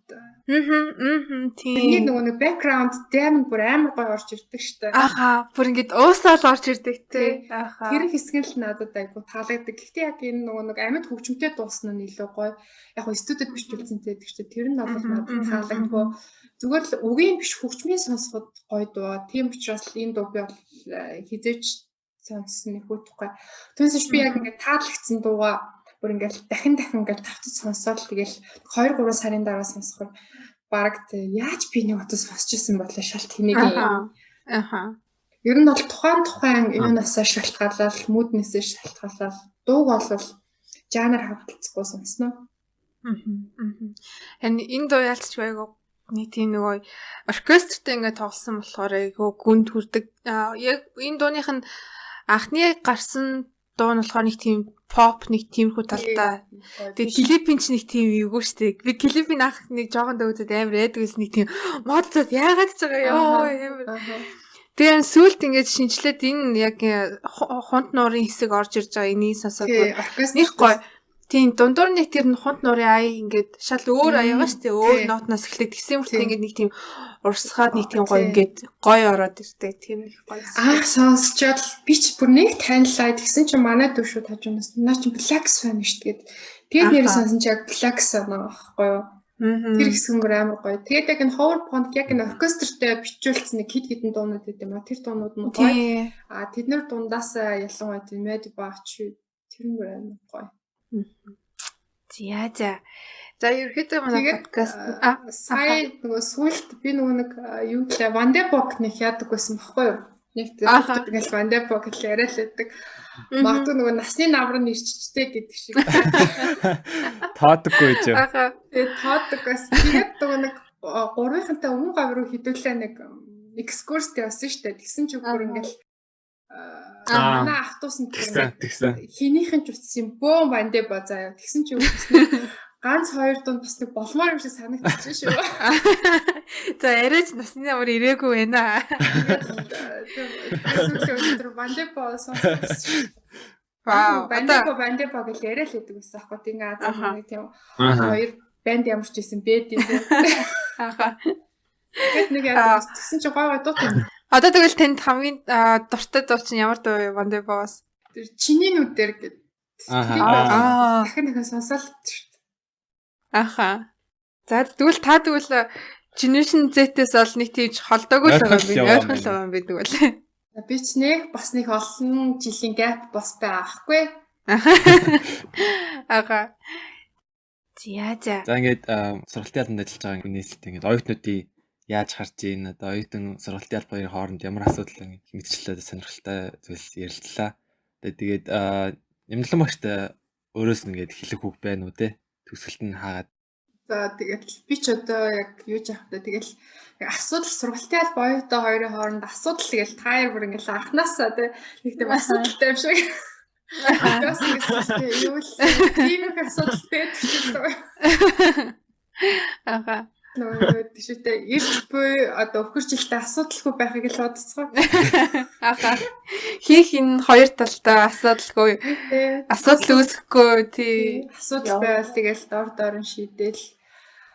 тийм нэг background дэмэн бүр амар гоё орж ирдэг штэ. Аха, бүр ингээд уусаал орж ирдэг тий. Аха. Тэр хэсэг нь л надад айгу таалагддаг. Гэхдээ яг энэ нэг амьд хөгжмөнтэй дуусна нь илүү гоё. Яг хөө студид бичлүүлсэн байдаг штэ. Тэр нь бол надад таалагдгүй. Зүгээр л үгийн биш хөгжмийн сонсоход гоё дуу. Тийм учраас энэ дуу би бол хизээч сонссон нэг үтгэхгүй. Түүнээс би яг ингээд таалагдсан дууга бүр ингээд дахин ингээд тавтаж сонсоод тэгэл 2-3 сарын дараа сонсохоор бараг яаж би нэг утас сонсч ирсэн бодлоо шалт хэнийг. Аха. Ер нь бол тухайн юунаас шалтгаалал, мүүднээс шалтгаалал дууг бол жанр хавталцахгүй сонсноо. Энэ дуу ялцч байгаагүй нэг тийм нөгөө оркестртэй ингээд тоглосон болохоор айгу гүн төрдөг. Яг энэ дууных нь анхны гарсан дуу нь болохоор нэг тийм pop нэг тиймэрхүү талтай. Тэгээ клипийн ч нэг тийм эвгүй штэ. Би клипийн анх нэг жоохон дөөдөд амар яадаг гэсэн нэг тийм модцод яагаад ч байгаа ёо амар. Тэгээ сүүлд ингээд шинжлээд энэ яг хунт нуурын хэсэг орж ирж байгаа энийг сонсоод нэг гоё. Тийм дундуур нэг тэр хунт нуурын ая ингээд шал өөр аягаа штэ. Өөр нотноос эхлээд тэгсэн мөртөө ингээд нэг тийм урсгаад нэг тийм гоё ингээд гоё ороод ирдэг. Тийм их гоё. Сонсчод би ч бүр нэг танилаа тэгсэн чинь манай дүүшүүд хажуунаас наа чи Flex fan шүү дээ. Тэгээд нэр сонсон чи яг Flex байгаа байхгүй юу? Тэр хэсгэн амар гоё. Тэгээд яг энэ Hoover Punk яг энэ оркестртэй бичүүлсэн нэг хит хитэн дуунууд гэдэг юм аа. Тэр дуунууд нь гоё. Тэднэр дундаас ялангуяа тийм Mad About You тэр нь амар гоё. За ерөөхдөө манай подкаст сая нөгөө сүлд би нөгөө нэг юу гэлээ Вандебок нэг яадаг байсан баггүй юу? Нэг тэгэл Вандебок гэж яриад л байдаг. Магадгүй нөгөө насны намар нь ирччтэй гэдэг шиг. Таадаггүй ч. Тэгээд таадаг бас. Тэгээд нөгөө нэг 3-ынхантай өмнө гавруу хідүүлээ нэг экскурс явсан шүү дээ. Тэгсэн ч бүр ингээл манай ах トゥ усан тэгсэн. Хинийхэн ч утсан бөөм Вандебо заяа. Тэгсэн ч юу гэсэн ганц 2 дунд бас нэг болмоор юм шиг санагдчихж шүү. За яриач насны намар ирээгүй байна. Тэр Вандебо сонсон. Вау. Вандебо гэж яриад л байдаг байсан аахгүй тийм нэг тийм хоёр банд ямарч исэн бэд юм. Аха. Гэт нэг яа тэгсэн чи гой дуу юм. Одоо тэгвэл танд хамгийн дуртай дуу чинь ямар дуу вэ Вандебоос? Тэр чиний нүдээр гэдэг. Дахин сонсоол шүү. Аха. За тэгвэл та тэгвэл Generation Z-ээс бол нэг тийж холдоогүй л байгаа юм байна. Ойрхон л байгаа юм байдаг бол. Би ч нэг бас нэг олон жилийн gap бас байхгүй. Аха. За ингээд сургалтын албанд ажиллаж байгаа хүнээс ингээд оюутнуудыг яаж харж ийн одоо оюутан сургалтын албаны хооронд ямар асуудал мэдчлээ сонирхолтой зүйлс ярилцлаа. Тэгээд нэмэлтэн багт өөрөөс нь ингээд хэлэх үг байна уу те? Төгсгөлт нь хаагаад. За тэгээд би ч одоо яг юу яах вэ? Тэгэл асуудал сургалтын алба оюутан хоёрын хооронд асуудал тэгэл таяр бүр ингээд анханасаа те нэг тийм асуудалтай юм шиг. Бас ингэ юу л тийм их асуудал байдаг шүү. Аха. Нөгөө тийшээ эрт буй одоо өхөр жилдээ асуудалгүй байхыг л бодцгоо. Аха. Хийх энэ хоёр талтай асуудалгүй. Асуудал үүсэхгүй тий. Асуудал байвал тэгэл дор дорн шийдэл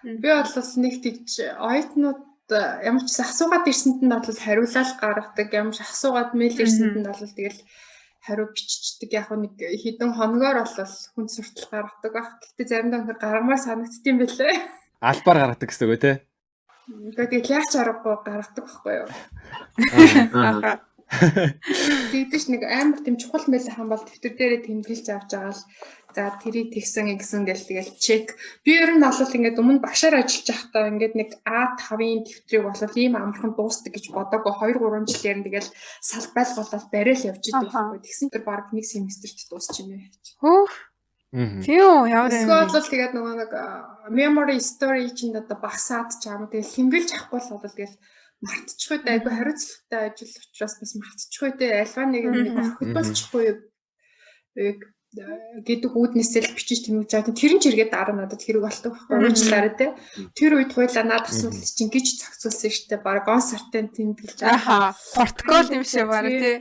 Би бол нэг тийж оюутнууд ямар ч асуугаад ирсэнд нь бол хариулал гаргадаг, ямар ч асуугаад мэйл ирсэнд нь бол тэгэл хариу биччихдэг. Яг нэг хэдэн хоногор бол хүн суртал гаргадаг байх. Гэхдээ заримдаа өнөр гаргамаар санагддсан байлээ. Албаар гаргадаг гэсэн үг тий. Тэгээд яач аргагүй гаргадаг байхгүй юу? Тэгдэж нэг амар тийм чухал мэйл хамбал дэвтэр дээрээ тэмдэглэж авч байгаа л за тэрийг тэгсэн гэсэн гэл тэгэл чек. Би ер нь бол ингээд өмнө багшаар ажиллаж байхдаа ингээд нэг А5-ын дэвтрийг бол ийм амархан дуустдаг гэж бодоагүй 2-3 жилээр нь тэгэл салбайл болоод барайл явж идэв байхгүй. Тэгсэн тэр баг нэг семестрт дуусчихна. Хөөх. Тийм ямар юм. Эсвэл бол тэгээд нөгөө нэг memory story чинь одоо багсаад ч юм тэгэл хэмгэлж авахгүй л бол тэгэл мартчихгүй дээ. Айгу хариуцлагатай ажил учраас бас мартчихгүй дээ. Альва нэг юм тогтолцохгүй гэдэг үүднээсээ л бичиж тэмүүлж байгаа. Тэр нь ч эргээд дараа надад хэрэг болдог байхгүй уучлаарай те. Тэр үед хойлоо наад асуудал чинь гэж зохицуулсан штэ. Бараг он сартын тэмдэглэж байгаа. Протокол юм шиг бараг те.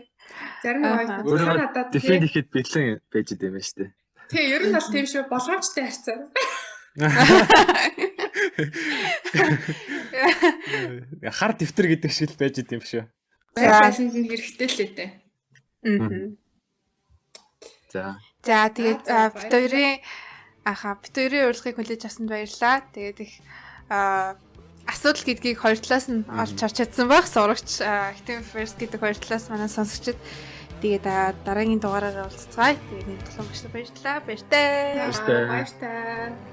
Зарим нэг надад дефend ихэд бэлэн байж идэм байна штэ. Тэ ер нь бол тийм шүү болгоомжтой харьцаа. Хар дэвтэр гэдэг шиг л байж идэм шүү. Байшааланд нь хэрэгтэй л үү те. За. За тэгээд бит хоёрын урилгыг хүлээж авсанд баярлалаа. Тэгээд их асуудал гэдгийг хоёр талаас нь олж харж чадсан байх. Сурагч Active First гэдэг хоёр талаас манай сонсогчид тэгээд дараагийн дугаараар уулзцгаая. Тэгээд нэг тулан багш баярлалаа. Баяртай. Баяртай.